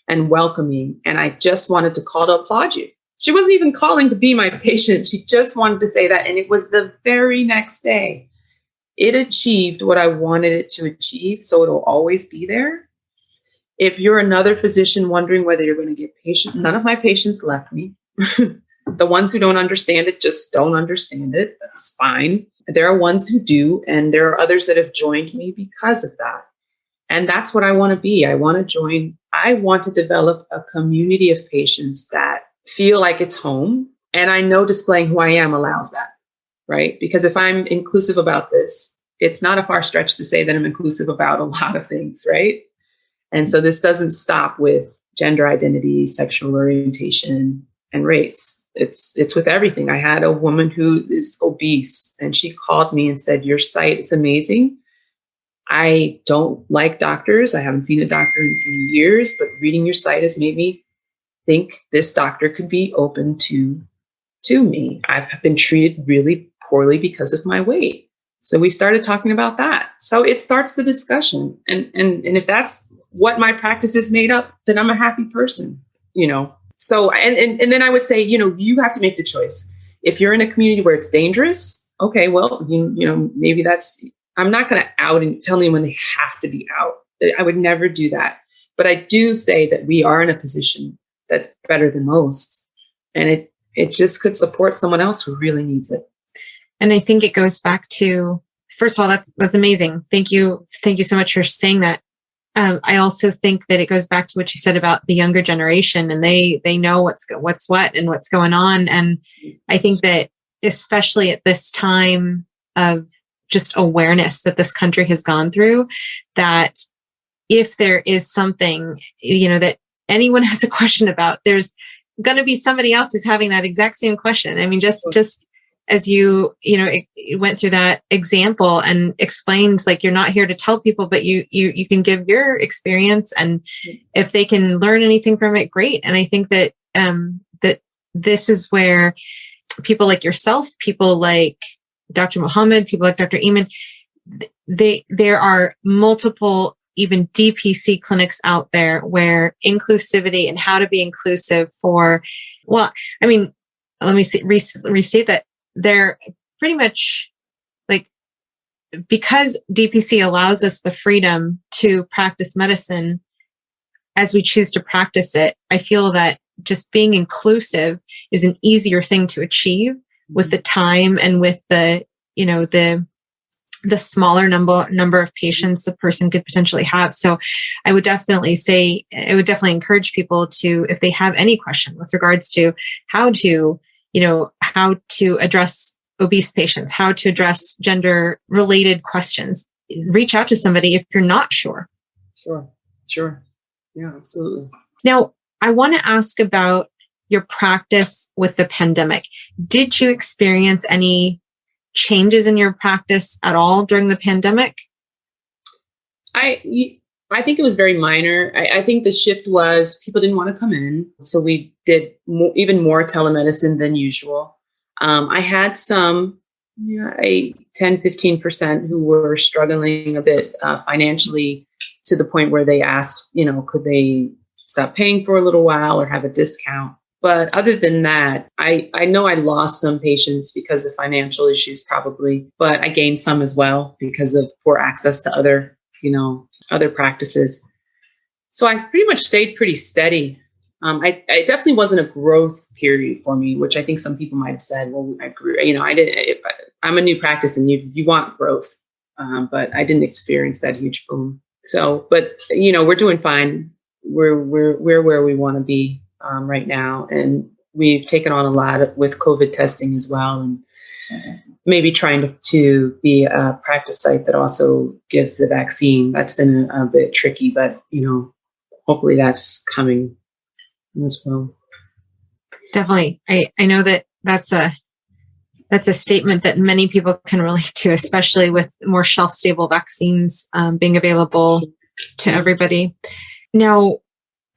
and welcoming. And I just wanted to call to applaud you. She wasn't even calling to be my patient. She just wanted to say that. And it was the very next day. It achieved what I wanted it to achieve. So it'll always be there. If you're another physician wondering whether you're going to get patients, none of my patients left me. The ones who don't understand it just don't understand it. That's fine. There are ones who do, and there are others that have joined me because of that. And that's what I want to be. I want to develop a community of patients that feel like it's home. And I know displaying who I am allows that, right? Because if I'm inclusive about this, it's not a far stretch to say that I'm inclusive about a lot of things, right? And so this doesn't stop with gender identity, sexual orientation, and race. It's with everything. I had a woman who is obese, and she called me and said, your site, it's amazing. I don't like doctors. I haven't seen a doctor in 3 years, but reading your site has made me think this doctor could be open to me. I've been treated really poorly because of my weight. So we started talking about that. So it starts the discussion. And if that's what my practice is made up, then I'm a happy person, So, and then I would say, you have to make the choice. If you're in a community where it's dangerous, okay, well, maybe I'm not going to out and tell anyone they have to be out. I would never do that. But I do say that we are in a position that's better than most. And it just could support someone else who really needs it. And I think it goes back to, first of all, that's amazing. Thank you. Thank you so much for saying that. I also think that it goes back to what you said about the younger generation, and they know what's what and what's going on. And I think that especially at this time of just awareness that this country has gone through, that if there is something, that anyone has a question about, there's going to be somebody else who's having that exact same question. I mean, just as you went through that example and explained, like, you're not here to tell people, but you can give your experience, and if they can learn anything from it, great. And I think that that this is where people like yourself, people like Dr. Mohammed, people like Dr. Eamon, there are multiple even DPC clinics out there where inclusivity and how to be inclusive let me restate that. They're pretty much like, because DPC allows us the freedom to practice medicine as we choose to practice it. I feel that just being inclusive is an easier thing to achieve with the time and with the the smaller number of patients the person could potentially have. So I would definitely encourage people to, if they have any question with regards to how to address obese patients, how to address gender related questions, reach out to somebody if you're not sure. Sure. Yeah, absolutely. Now, I want to ask about your practice with the pandemic. Did you experience any changes in your practice at all during the pandemic? I think it was very minor. I think the shift was people didn't want to come in. So we did even more telemedicine than usual. I had some, 10-15% who were struggling a bit financially to the point where they asked, could they stop paying for a little while or have a discount? But other than that, I know I lost some patients because of financial issues probably, but I gained some as well because of poor access to other practices. So I pretty much stayed pretty steady. I definitely wasn't a growth period for me, which I think some people might have said, well, I grew, I'm a new practice and you want growth. But I didn't experience that huge boom. So, but we're doing fine. We're where we want to be right now. And we've taken on a lot with COVID testing as well. And maybe trying to be a practice site that also gives the vaccine. That's been a bit tricky, but hopefully that's coming as well. Definitely. I know that's a statement that many people can relate to, especially with more shelf-stable vaccines being available to everybody. Now,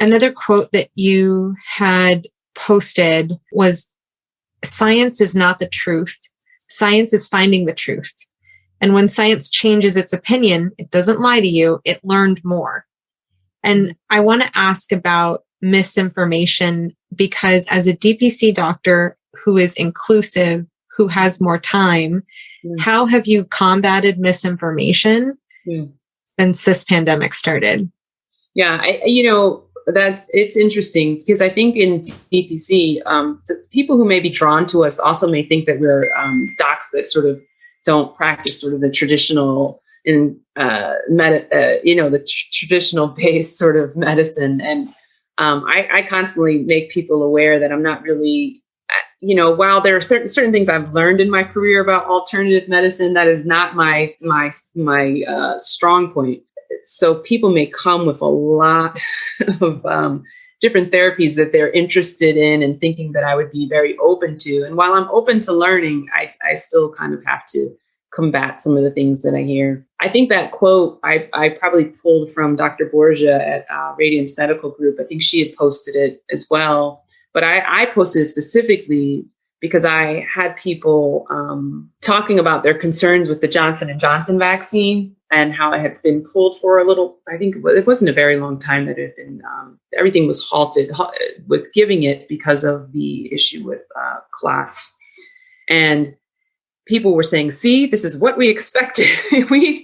another quote that you had posted was, "Science is not the truth. Science is finding the truth. And when science changes its opinion, it doesn't lie to you, it learned more." And I want to ask about misinformation, because as a DPC doctor who is inclusive, who has more time, how have you combated misinformation since this pandemic started? Yeah, it's interesting because I think in DPC, the people who may be drawn to us also may think that we're docs that sort of don't practice sort of the traditional the traditional based sort of medicine. And I constantly make people aware that I'm not really, while there are certain things I've learned in my career about alternative medicine, that is not my strong point. So people may come with a lot of different therapies that they're interested in and thinking that I would be very open to. And while I'm open to learning, I still kind of have to combat some of the things that I hear. I think that quote I probably pulled from Dr. Borgia at Radiance Medical Group. I think she had posted it as well. But I posted it specifically because I had people talking about their concerns with the Johnson & Johnson vaccine and how it had been pulled for a little, I think it wasn't a very long time that it had been, everything was halted with giving it because of the issue with clots. And people were saying, see, this is what we expected. We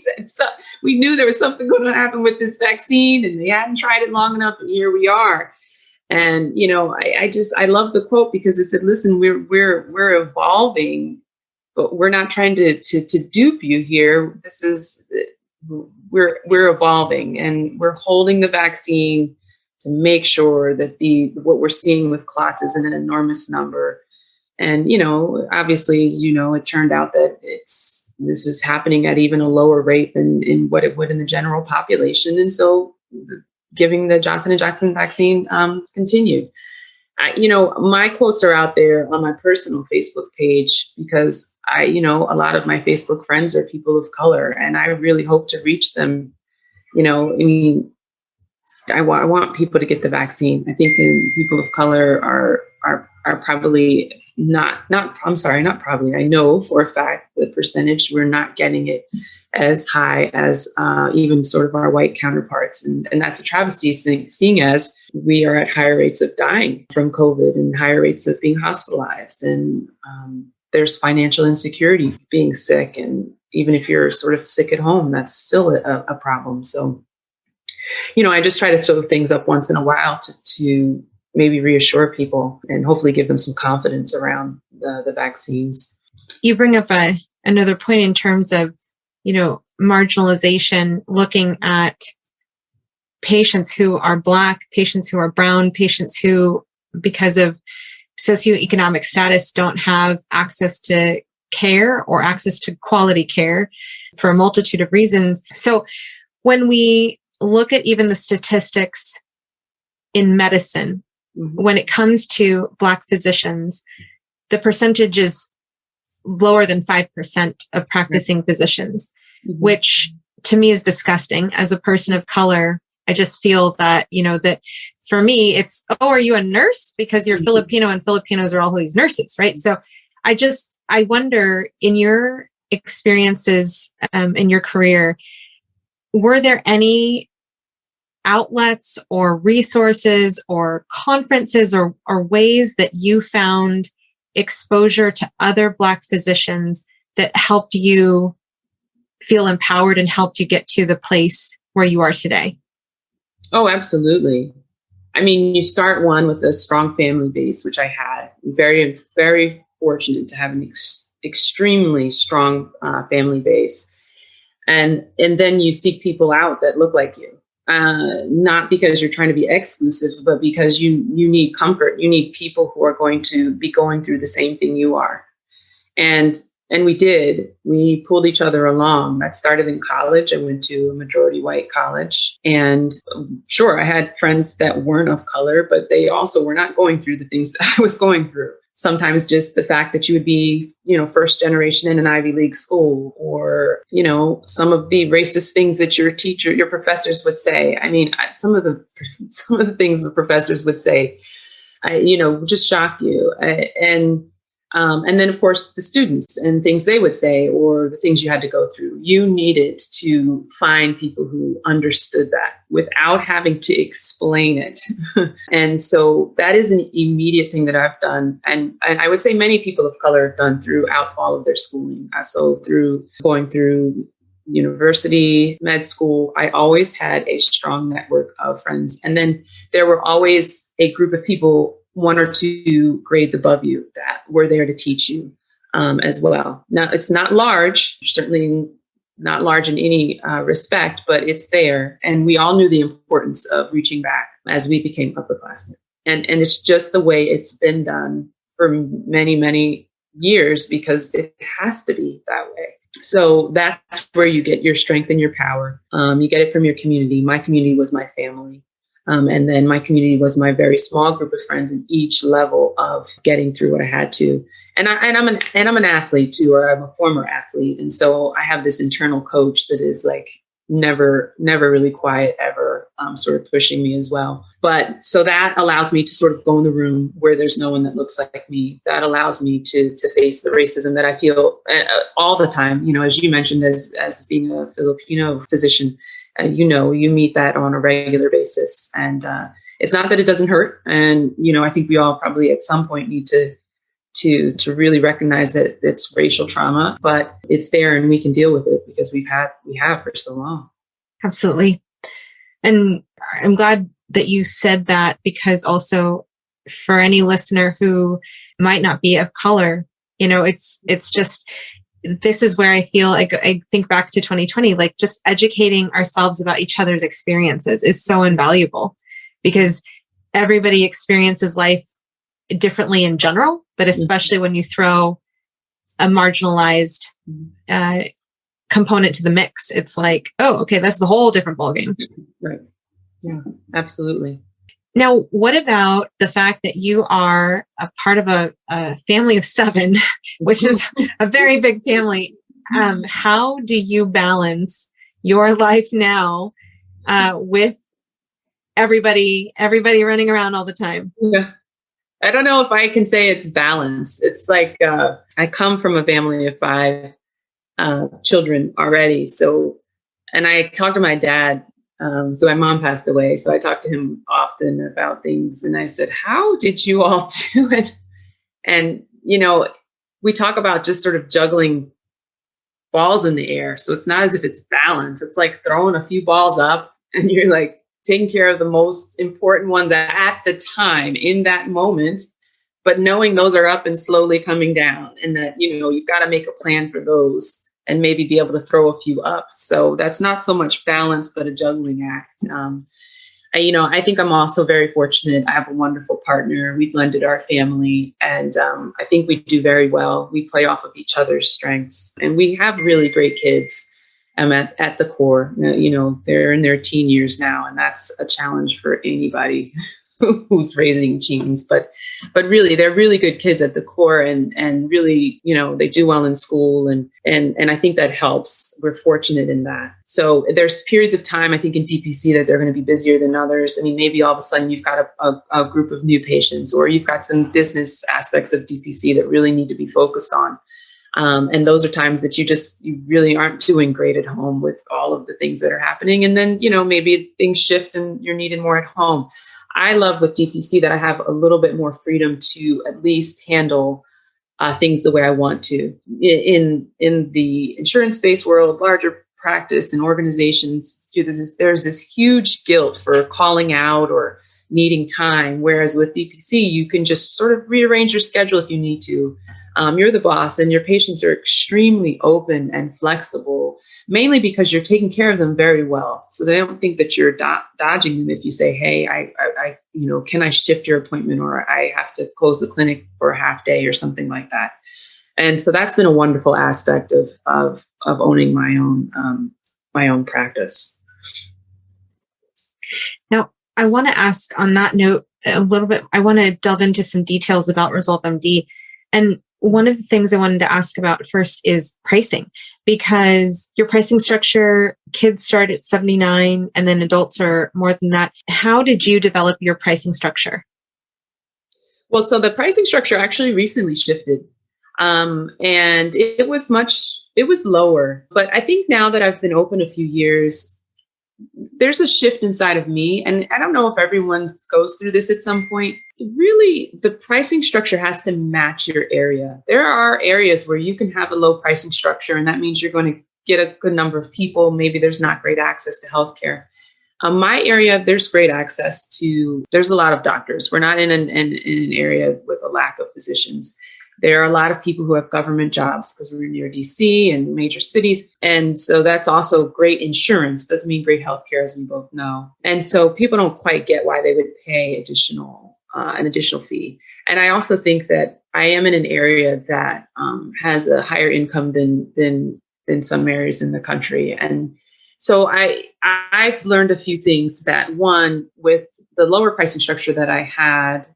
knew there was something going to happen with this vaccine and they hadn't tried it long enough, and here we are. And, I love the quote because it said, listen, we're evolving, but we're not trying to dupe you here. This is, we're evolving, and we're holding the vaccine to make sure that what we're seeing with clots isn't an enormous number. And, obviously, as it turned out that this is happening at even a lower rate than in what it would in the general population. And so giving the Johnson & Johnson vaccine continued. My quotes are out there on my personal Facebook page because a lot of my Facebook friends are people of color, and I really hope to reach them. I want people to get the vaccine. I think people of color are probably not probably. I know for a fact the percentage we're not getting it as high as even sort of our white counterparts. And that's a travesty, seeing as we are at higher rates of dying from COVID and higher rates of being hospitalized. And there's financial insecurity being sick. And even if you're sort of sick at home, that's still a problem. So, I just try to throw things up once in a while to maybe reassure people and hopefully give them some confidence around the vaccines. You bring up another point in terms of marginalization, looking at patients who are Black, patients who are brown, patients who, because of socioeconomic status, don't have access to care or access to quality care for a multitude of reasons. So when we look at even the statistics in medicine, when it comes to Black physicians, the percentage is lower than 5% of practicing physicians, which to me is disgusting. As a person of color, I just feel that, that for me, it's, oh, are you a nurse? Because you're Filipino and Filipinos are always nurses, right? So I wonder, in your experiences in your career, were there any outlets or resources or conferences or ways that you found exposure to other Black physicians that helped you feel empowered and helped you get to the place where you are today? Oh, absolutely. I mean, you start one with a strong family base, which I had. Very, very fortunate to have an extremely strong family base. And then you seek people out that look like you. Not because you're trying to be exclusive, but because you need comfort. You need people who are going to be going through the same thing you are. And we did. We pulled each other along. That started in college. I went to a majority white college. And sure, I had friends that weren't of color, but they also were not going through the things that I was going through. Sometimes just the fact that you would be, first generation in an Ivy League school, or, some of the racist things that your professors would say. I mean, some of the things the professors would say, just shock you. And then, of course, the students and things they would say, or the things you had to go through. You needed to find people who understood that without having to explain it. And so that is an immediate thing that I've done. And I would say many people of color have done throughout all of their schooling. So through going through university, med school, I always had a strong network of friends. And then there were always a group of people 1 or 2 grades above you that were there to teach you as well. Now, it's not large, certainly not large in any respect, but it's there. And we all knew the importance of reaching back as we became upperclassmen. And it's just the way it's been done for many, many years, because it has to be that way. So that's where you get your strength and your power. You get it from your community. My community was my family. And then my community was my very small group of friends in each level of getting through what I had to. And I'm an athlete too, or I'm a former athlete. And so I have this internal coach that is like never really quiet ever, sort of pushing me as well. But so that allows me to sort of go in the room where there's no one that looks like me. That allows me to face the racism that I feel all the time. As you mentioned, as being a Filipino physician, you meet that on a regular basis. And it's not that it doesn't hurt. And, I think we all probably at some point need to really recognize that it's racial trauma, but it's there and we can deal with it because we have for so long. Absolutely. And I'm glad that you said that, because also for any listener who might not be of color, it's just, this is where I feel like I think back to 2020, like just educating ourselves about each other's experiences is so invaluable, because everybody experiences life differently in general, but especially when you throw a marginalized component to the mix, it's like, oh, okay, that's a whole different ballgame. Right. Yeah, absolutely. Now, what about the fact that you are a part of a family of 7, which is a very big family? How do you balance your life now with everybody running around all the time? Yeah. I don't know if I can say it's balanced. It's like I come from a family of 5 children already. So, and I talked to my dad. So my mom passed away. So I talked to him often about things. And I said, how did you all do it? And, we talk about just sort of juggling balls in the air. So it's not as if it's balanced. It's like throwing a few balls up and you're like taking care of the most important ones at the time in that moment, but knowing those are up and slowly coming down, and that, you've got to make a plan for those and maybe be able to throw a few up. So that's not so much balance, but a juggling act. I think I'm also very fortunate. I have a wonderful partner. We blended our family, and I think we do very well. We play off of each other's strengths, and we have really great kids. At the core, they're in their teen years now, and that's a challenge for anybody who's raising teens. But really, they're really good kids at the core, and really, they do well in school, and I think that helps. We're fortunate in that. So there's periods of time, I think, in DPC that they're going to be busier than others. I mean, maybe all of a sudden you've got a group of new patients, or you've got some business aspects of DPC that really need to be focused on. And those are times that you really aren't doing great at home with all of the things that are happening. And then, maybe things shift and you're needed more at home. I love with DPC that I have a little bit more freedom to at least handle things the way I want to. In the insurance-based world, larger practice and organizations, there's this huge guilt for calling out or needing time. Whereas with DPC, you can just sort of rearrange your schedule if you need to. You're the boss, and your patients are extremely open and flexible, mainly because you're taking care of them very well. So they don't think that you're dodging them if you say, hey, I can I shift your appointment, or I have to close the clinic for a half day or something like that. And so that's been a wonderful aspect of owning my own practice. Now, I want to ask on that note a little bit. I want to delve into some details about Resolve MD. And one of the things I wanted to ask about first is pricing, because your pricing structure, kids start at $79 and then adults are more than that. How did you develop your pricing structure? Well, so the pricing structure actually recently shifted. And it was lower. But I think now that I've been open a few years, there's a shift inside of me. And I don't know if everyone goes through this at some point. Really, the pricing structure has to match your area. There are areas where you can have a low pricing structure, and that means you're going to get a good number of people. Maybe there's not great access to healthcare. My area, there's great access to, there's a lot of doctors. We're not in an area with a lack of physicians. There are a lot of people who have government jobs because we're near DC and major cities. And so that's also great insurance. Doesn't mean great healthcare, as we both know. And so people don't quite get why they would pay an additional fee. And I also think that I am in an area that has a higher income than some areas in the country. And so I've learned a few things. That one, with the lower pricing structure that I had,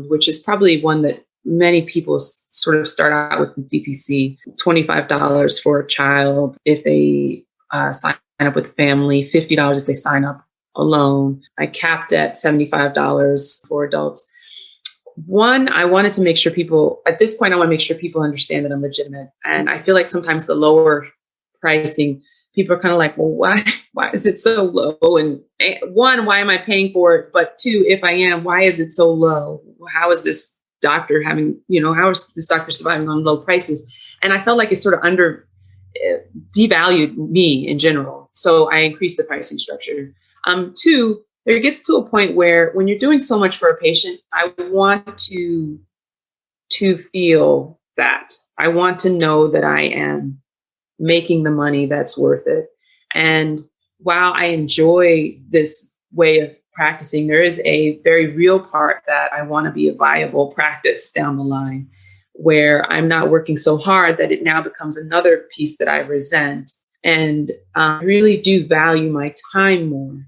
which is probably one that many people sort of start out with DPC, $25 for a child if they sign up with family, $50 if they sign up alone. I capped at $75 for adults. One, I wanted to make sure people, at this point, I want to make sure people understand that I'm legitimate. And I feel like sometimes the lower pricing, people are kind of like, well, why is it so low? And one, why am I paying for it? But two, if I am, why is it so low? How is this doctor how is this doctor surviving on low prices? And I felt like it sort of devalued me in general. So I increased the pricing structure. Two, there gets to a point where when you're doing so much for a patient, I want to feel that. I want to know that I am making the money that's worth it. And while I enjoy this way of practicing, there is a very real part that I want to be a viable practice down the line, where I'm not working so hard that it now becomes another piece that I resent, and really do value my time more.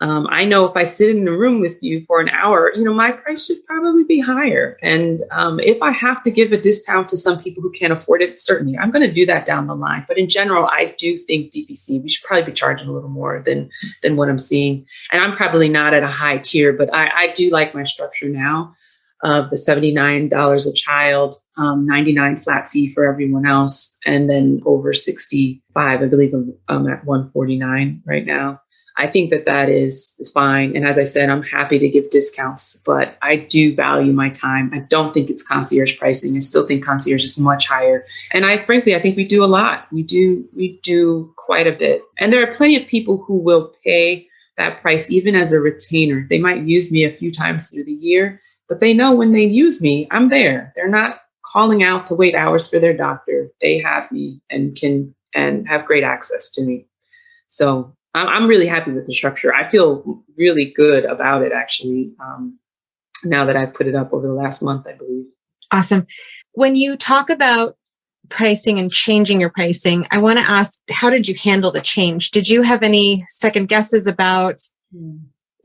I know if I sit in a room with you for an hour, my price should probably be higher. And if I have to give a discount to some people who can't afford it, certainly I'm going to do that down the line. But in general, I do think DPC, we should probably be charging a little more than what I'm seeing. And I'm probably not at a high tier, but I do like my structure now of the $79 a child, $99 flat fee for everyone else, and then over 65, I believe I'm at $149 right now. I think that is fine. And as I said, I'm happy to give discounts, but I do value my time. I don't think it's concierge pricing. I still think concierge is much higher. And I think we do a lot. We do quite a bit. And there are plenty of people who will pay that price even as a retainer. They might use me a few times through the year, but they know when they use me, I'm there. They're not calling out to wait hours for their doctor. They have me and can and have great access to me. So I'm really happy with the structure. I feel really good about it, actually, now that I've put it up over the last month, I believe. Awesome. When you talk about pricing and changing your pricing, I want to ask, how did you handle the change? Did you have any second guesses about,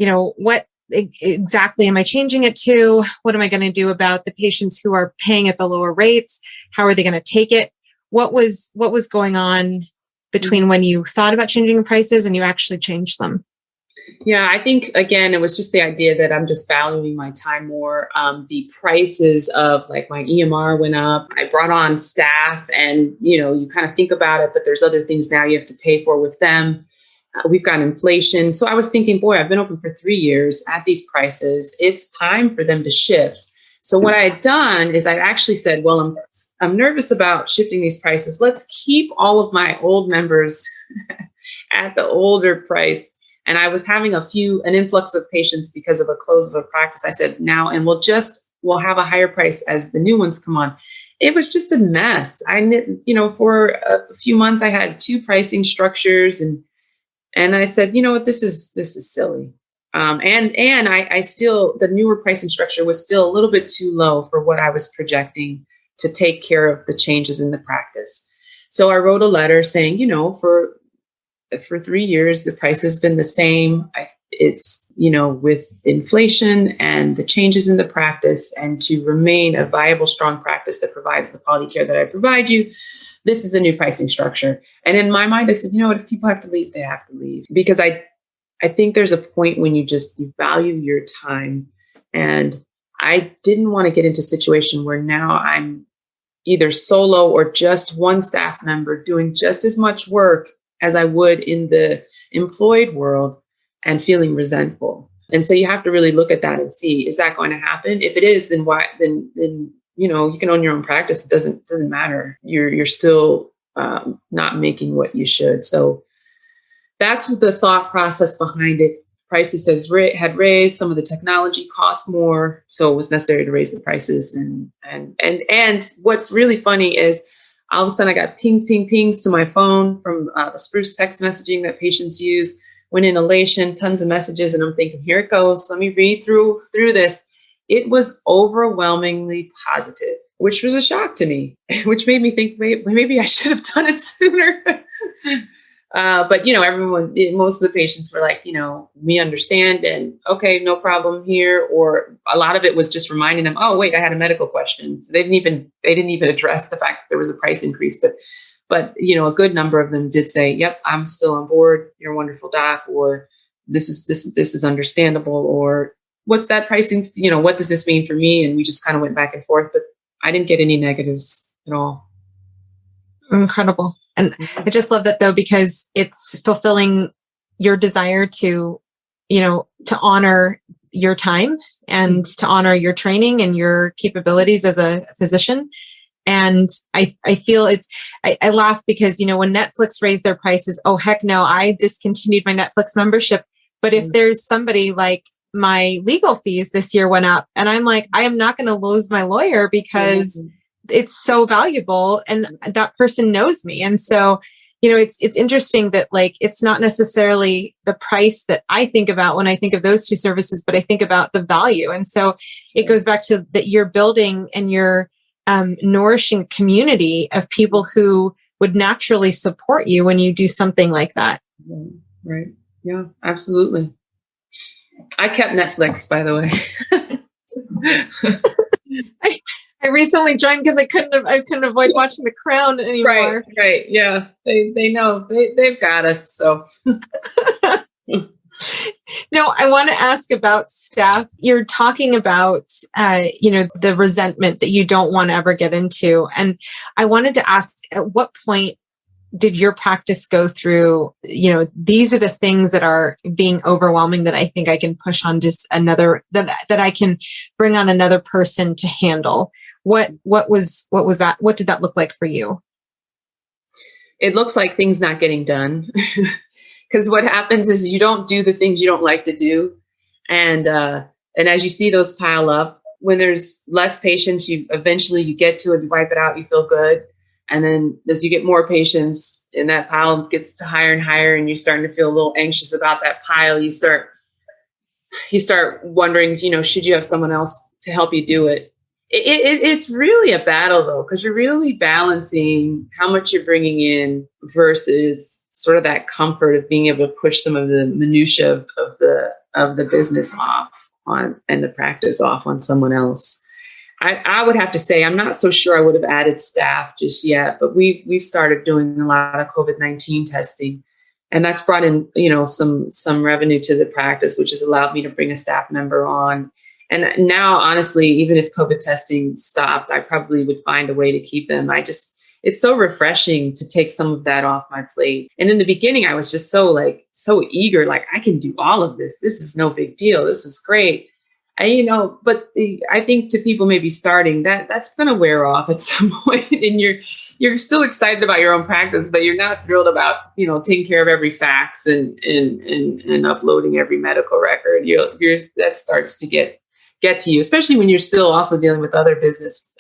what exactly am I changing it to? What am I going to do about the patients who are paying at the lower rates? How are they going to take it? What was going on between when you thought about changing prices and you actually changed them? Yeah, I think, again, it was just the idea that I'm just valuing my time more. The prices of like my EMR went up. I brought on staff and, you kind of think about it, but there's other things now you have to pay for with them. We've got inflation. So I was thinking, boy, I've been open for 3 years at these prices. It's time for them to shift. So what I had done is I actually said, well, I'm nervous about shifting these prices. Let's keep all of my old members at the older price. And I was having an influx of patients because of a close of a practice. I said, now, and we'll have a higher price as the new ones come on. It was just a mess. For a few months, I had 2 pricing structures, and I said, you know what, this is silly. And I still, the newer pricing structure was still a little bit too low for what I was projecting to take care of the changes in the practice. So I wrote a letter saying, for 3 years, the price has been the same. It's, with inflation and the changes in the practice, and to remain a viable, strong practice that provides the quality care that I provide you, this is the new pricing structure. And in my mind, I said, if people have to leave, they have to leave. Because I think there's a point when you value your time. And I didn't want to get into a situation where now I'm either solo or just one staff member doing just as much work as I would in the employed world and feeling resentful. And so you have to really look at that and see, is that going to happen? If it is, then why? Then you can own your own practice. It doesn't matter. You're still not making what you should. So that's the thought process behind it. Prices had raised. Some of the technology cost more, so it was necessary to raise the prices. And what's really funny is, all of a sudden, I got pings to my phone from the Spruce text messaging that patients use. Went in elation, tons of messages, and I'm thinking, here it goes. Let me read through this. It was overwhelmingly positive, which was a shock to me, which made me think maybe I should have done it sooner. But everyone, most of the patients were like, we understand, and okay, no problem here. Or a lot of it was just reminding them, oh wait, I had a medical question. So they didn't even address the fact that there was a price increase. But a good number of them did say, yep, I'm still on board. You're a wonderful doc, or this is understandable, or what's that pricing? What does this mean for me? And we just kind of went back and forth, but I didn't get any negatives at all. Incredible. And I just love that, though, because it's fulfilling your desire to honor your time and to honor your training and your capabilities as a physician. And I feel I laugh because, when Netflix raised their prices, oh, heck no, I discontinued my Netflix membership. But if there's somebody like, my legal fees this year went up, and I'm like, I am not going to lose my lawyer because it's so valuable and that person knows me. And so, it's interesting that it's not necessarily the price that I think about when I think of those two services, but I think about the value. And so it goes back to that you're building and you're nourishing community of people who would naturally support you when you do something like that. Right. Yeah, absolutely. I kept Netflix, by the way. I recently joined because I couldn't avoid watching The Crown anymore. Right. Yeah. They know they've got us. So no, I want to ask about staff. You're talking about, the resentment that you don't want to ever get into. And I wanted to ask, at what point did your practice go through, these are the things that are being overwhelming that I think I can push on just another, that I can bring on another person to handle. What was that? What did that look like for you? It looks like things not getting done. Because what happens is you don't do the things you don't like to do. And as you see those pile up, when there's less patients, you eventually get to it, you wipe it out, you feel good. And then as you get more patients and that pile gets to higher and higher and you're starting to feel a little anxious about that pile, you start wondering, should you have someone else to help you do it? It's really a battle though, because you're really balancing how much you're bringing in versus sort of that comfort of being able to push some of the minutia of the business off on and the practice off on someone else. I would have to say, I'm not so sure I would have added staff just yet, but we've started doing a lot of COVID-19 testing, and that's brought in, some revenue to the practice, which has allowed me to bring a staff member on. And now, honestly, even if COVID testing stopped, I probably would find a way to keep them. It's so refreshing to take some of that off my plate. And in the beginning, I was just so eager, like, I can do all of this. This is no big deal. This is great. But I think to people maybe starting, that's going to wear off at some point, and you're still excited about your own practice, but you're not thrilled about, taking care of every fax and uploading every medical record. That starts to get to you, especially when you're still also dealing with other business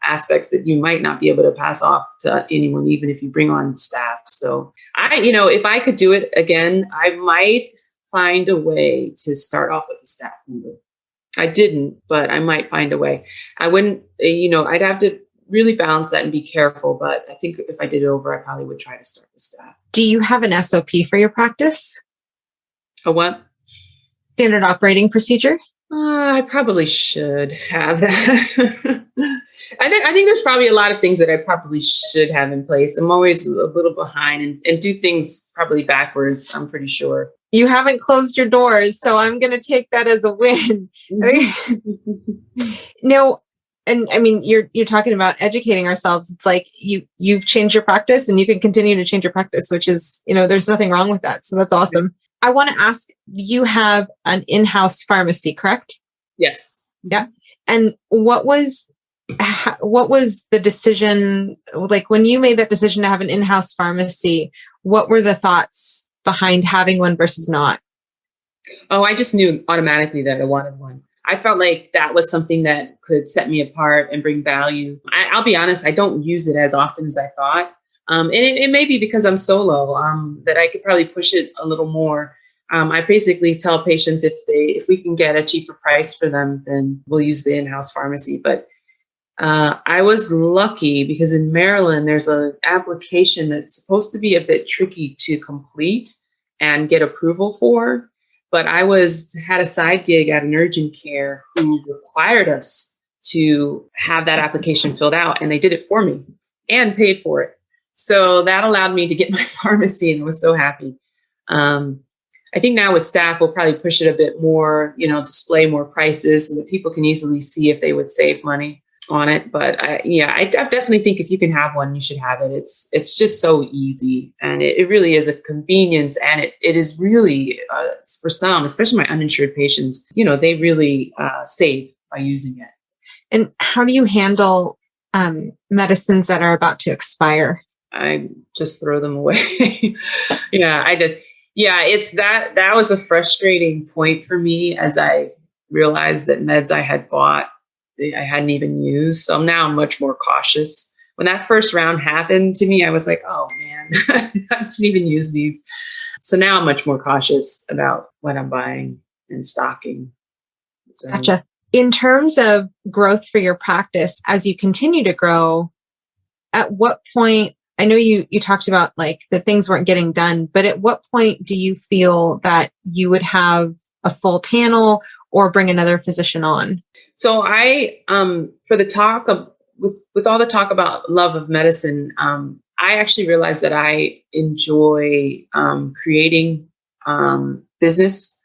aspects that you might not be able to pass off to anyone, even if you bring on staff. So if I could do it again, I might find a way to start off with a staff member. I didn't, but I might find a way. I wouldn't, I'd have to really balance that and be careful. But I think if I did it over, I probably would try to start with staff. Do you have an SOP for your practice? A what? Standard operating procedure? I probably should have that. I think there's probably a lot of things that I probably should have in place. I'm always a little behind and do things probably backwards, I'm pretty sure. You haven't closed your doors, so I'm going to take that as a win. No, and I mean, you're talking about educating ourselves. It's like you've changed your practice, and you can continue to change your practice, which is, there's nothing wrong with that. So that's awesome. I want to ask, you have an in-house pharmacy, correct? Yes. Yeah. And what was the decision, like when you made that decision to have an in-house pharmacy, what were the thoughts behind having one versus not? Oh, I just knew automatically that I wanted one. I felt like that was something that could set me apart and bring value. I'll be honest, I don't use it as often as I thought. And it may be because I'm solo, that I could probably push it a little more. I basically tell patients if we can get a cheaper price for them, then we'll use the in-house pharmacy. But I was lucky because in Maryland, there's an application that's supposed to be a bit tricky to complete and get approval for. But I had a side gig at an urgent care who required us to have that application filled out, and they did it for me and paid for it. So that allowed me to get my pharmacy, and I was so happy. I think now with staff, we'll probably push it a bit more, display more prices so that people can easily see if they would save money on it. But I definitely think if you can have one, you should have it. It's just so easy, and it really is a convenience, and it is really for some, especially my uninsured patients, they really save by using it. And how do you handle medicines that are about to expire? I just throw them away. Yeah, I did. Yeah, it's that was a frustrating point for me as I realized that meds I had bought, I hadn't even used. So now I'm much more cautious. When that first round happened to me, I was like, oh man, I didn't even use these. So now I'm much more cautious about what I'm buying and stocking. So, Gotcha. In terms of growth for your practice, as you continue to grow, at what point, I know you talked about like the things weren't getting done, but at what point do you feel that you would have a full panel or bring another physician on? So I, for the talk of, with all the talk about love of medicine, I actually realized that I enjoy creating business,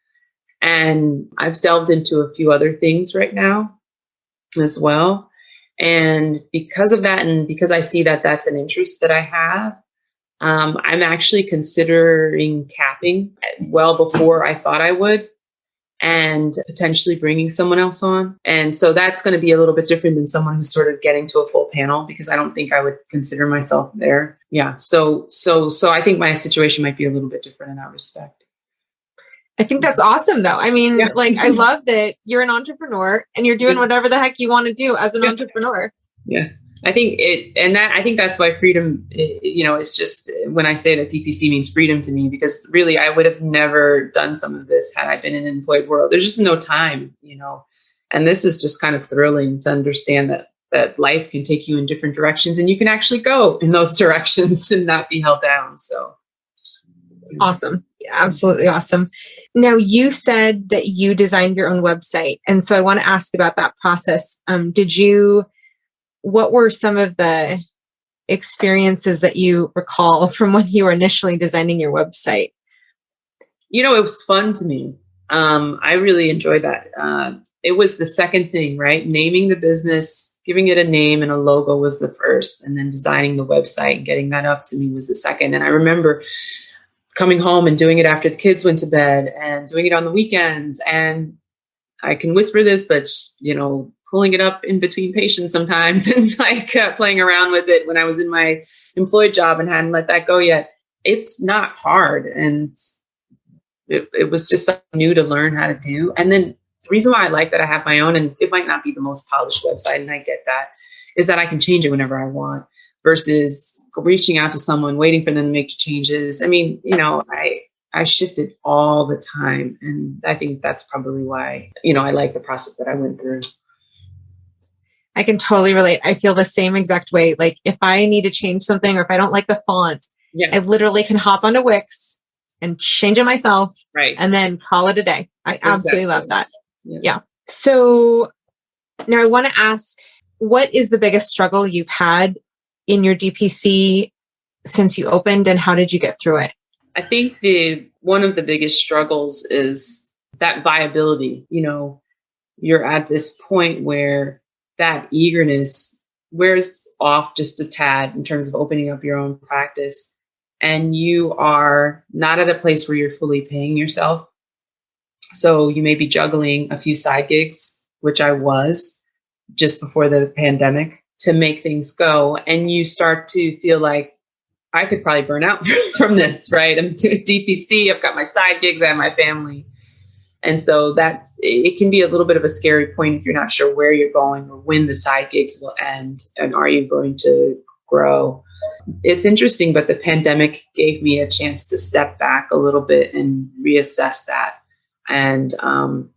and I've delved into a few other things right now as well. And because of that, and because I see that that's an interest that I have, I'm actually considering capping well before I thought I would, and potentially bringing someone else on. And so that's going to be a little bit different than someone who's sort of getting to a full panel, because I don't think I would consider myself there. Yeah. So I think my situation might be a little bit different in that respect. I think that's awesome though. I mean, like, I love that you're an entrepreneur and you're doing whatever the heck you want to do as an entrepreneur. Yeah. I think that's why freedom, it's just, when I say that DPC means freedom to me, because really I would have never done some of this had I been in an employed world. There's just no time, and this is just kind of thrilling to understand that life can take you in different directions and you can actually go in those directions and not be held down. So. Awesome. Yeah, absolutely awesome. Now, you said that you designed your own website. And so I want to ask about that process. What were some of the experiences that you recall from when you were initially designing your website? It was fun to me. I really enjoyed that. It was the second thing, right? Naming the business, giving it a name and a logo was the first, and then designing the website and getting that up to me was the second. And I remember coming home and doing it after the kids went to bed and doing it on the weekends. And I can whisper this, but pulling it up in between patients sometimes and playing around with it when I was in my employed job and hadn't let that go yet. It's not hard. And it was just something new to learn how to do. And then the reason why I like that I have my own, and it might not be the most polished website, and I get that, is that I can change it whenever I want versus reaching out to someone, waiting for them to make changes. I mean, I shifted all the time. And I think that's probably why, I like the process that I went through. I can totally relate. I feel the same exact way. Like if I need to change something or if I don't like the font, I literally can hop onto Wix and change it myself. Right. And then call it a day. I absolutely love that. Yeah. So now I want to ask, what is the biggest struggle you've had in your DPC since you opened, and how did you get through it? I think one of the biggest struggles is that viability. You're at this point where that eagerness wears off just a tad in terms of opening up your own practice. And you are not at a place where you're fully paying yourself. So you may be juggling a few side gigs, which I was just before the pandemic, to make things go. And you start to feel like I could probably burn out from this, right? I'm doing DPC, I've got my side gigs, I have my family. And so it can be a little bit of a scary point if you're not sure where you're going or when the side gigs will end, and are you going to grow? It's interesting, but the pandemic gave me a chance to step back a little bit and reassess that and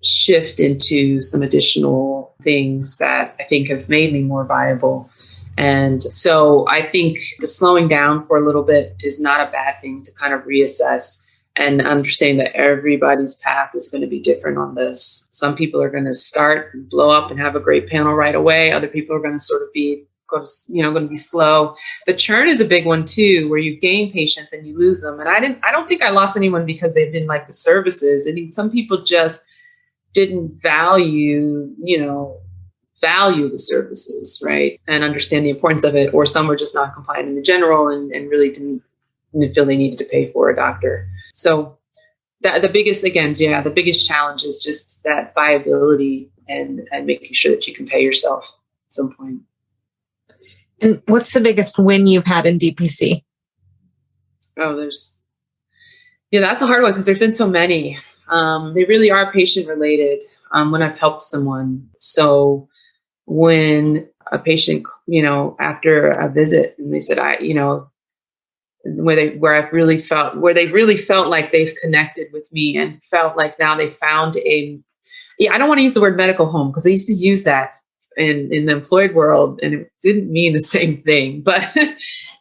shift into some additional things that I think have made me more viable. And so I think the slowing down for a little bit is not a bad thing to kind of reassess and understand that everybody's path is going to be different on this. Some people are going to start and blow up and have a great panel right away. Other people are going to sort of going to be slow. The churn is a big one too, where you gain patients and you lose them. And I don't think I lost anyone because they didn't like the services. I mean, some people just didn't value the services, right? And understand the importance of it. Or some were just not compliant in the general and really didn't feel they needed to pay for a doctor. So the biggest challenge is just that viability and making sure that you can pay yourself at some point. And what's the biggest win you've had in DPC? Oh, that's a hard one because there's been so many. They really are patient related when I've helped someone. So when a patient, after a visit and they said, where they've really felt like they've connected with me and felt like now they found I don't want to use the word medical home because they used to use that in the employed world and it didn't mean the same thing, but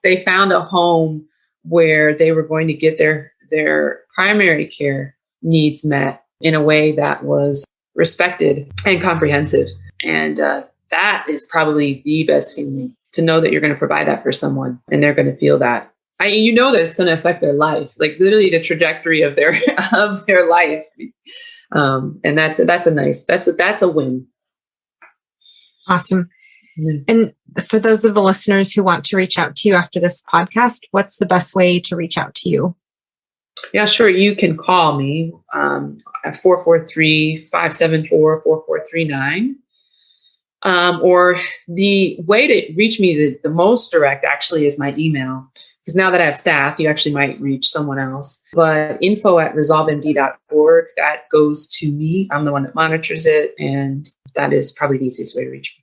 they found a home where they were going to get their primary care needs met in a way that was respected and comprehensive. And that is probably the best feeling, to know that you're going to provide that for someone and they're going to feel that. That it's going to affect their life, like literally the trajectory of their life. And that's a win. Awesome. Mm-hmm. And for those of the listeners who want to reach out to you after this podcast, what's the best way to reach out to you? Yeah, sure. You can call me at 443-574-4439. Or the way to reach me the most direct actually is my email. Because now that I have staff, you actually might reach someone else. But info@resolvemd.org, that goes to me. I'm the one that monitors it. And that is probably the easiest way to reach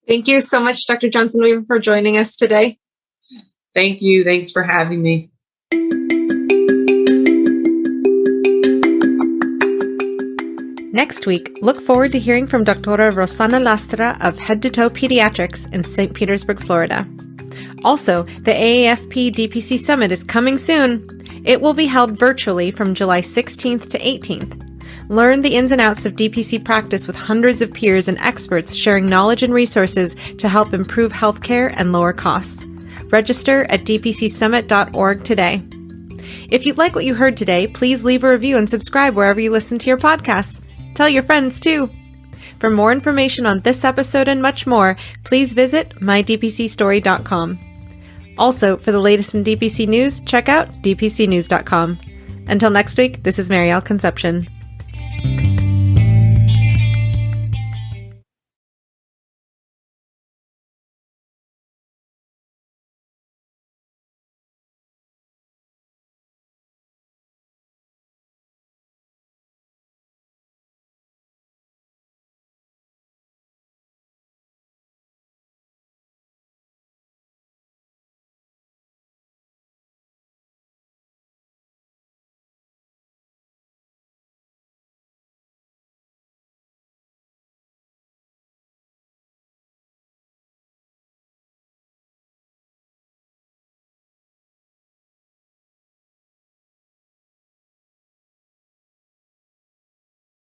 Thank you so much, Dr. Johnson-Weaver, for joining us today. Thank you. Thanks for having me. Next week, look forward to hearing from Dr. Rosana Lastra of Head to Toe Pediatrics in St. Petersburg, Florida. Also, the AAFP DPC Summit is coming soon. It will be held virtually from July 16th to 18th. Learn the ins and outs of DPC practice with hundreds of peers and experts sharing knowledge and resources to help improve healthcare and lower costs. Register at dpcsummit.org today. If you like what you heard today, please leave a review and subscribe wherever you listen to your podcasts. Tell your friends too. For more information on this episode and much more, please visit mydpcstory.com. Also, for the latest in DPC news, check out dpcnews.com. Until next week, this is Marielle Concepcion.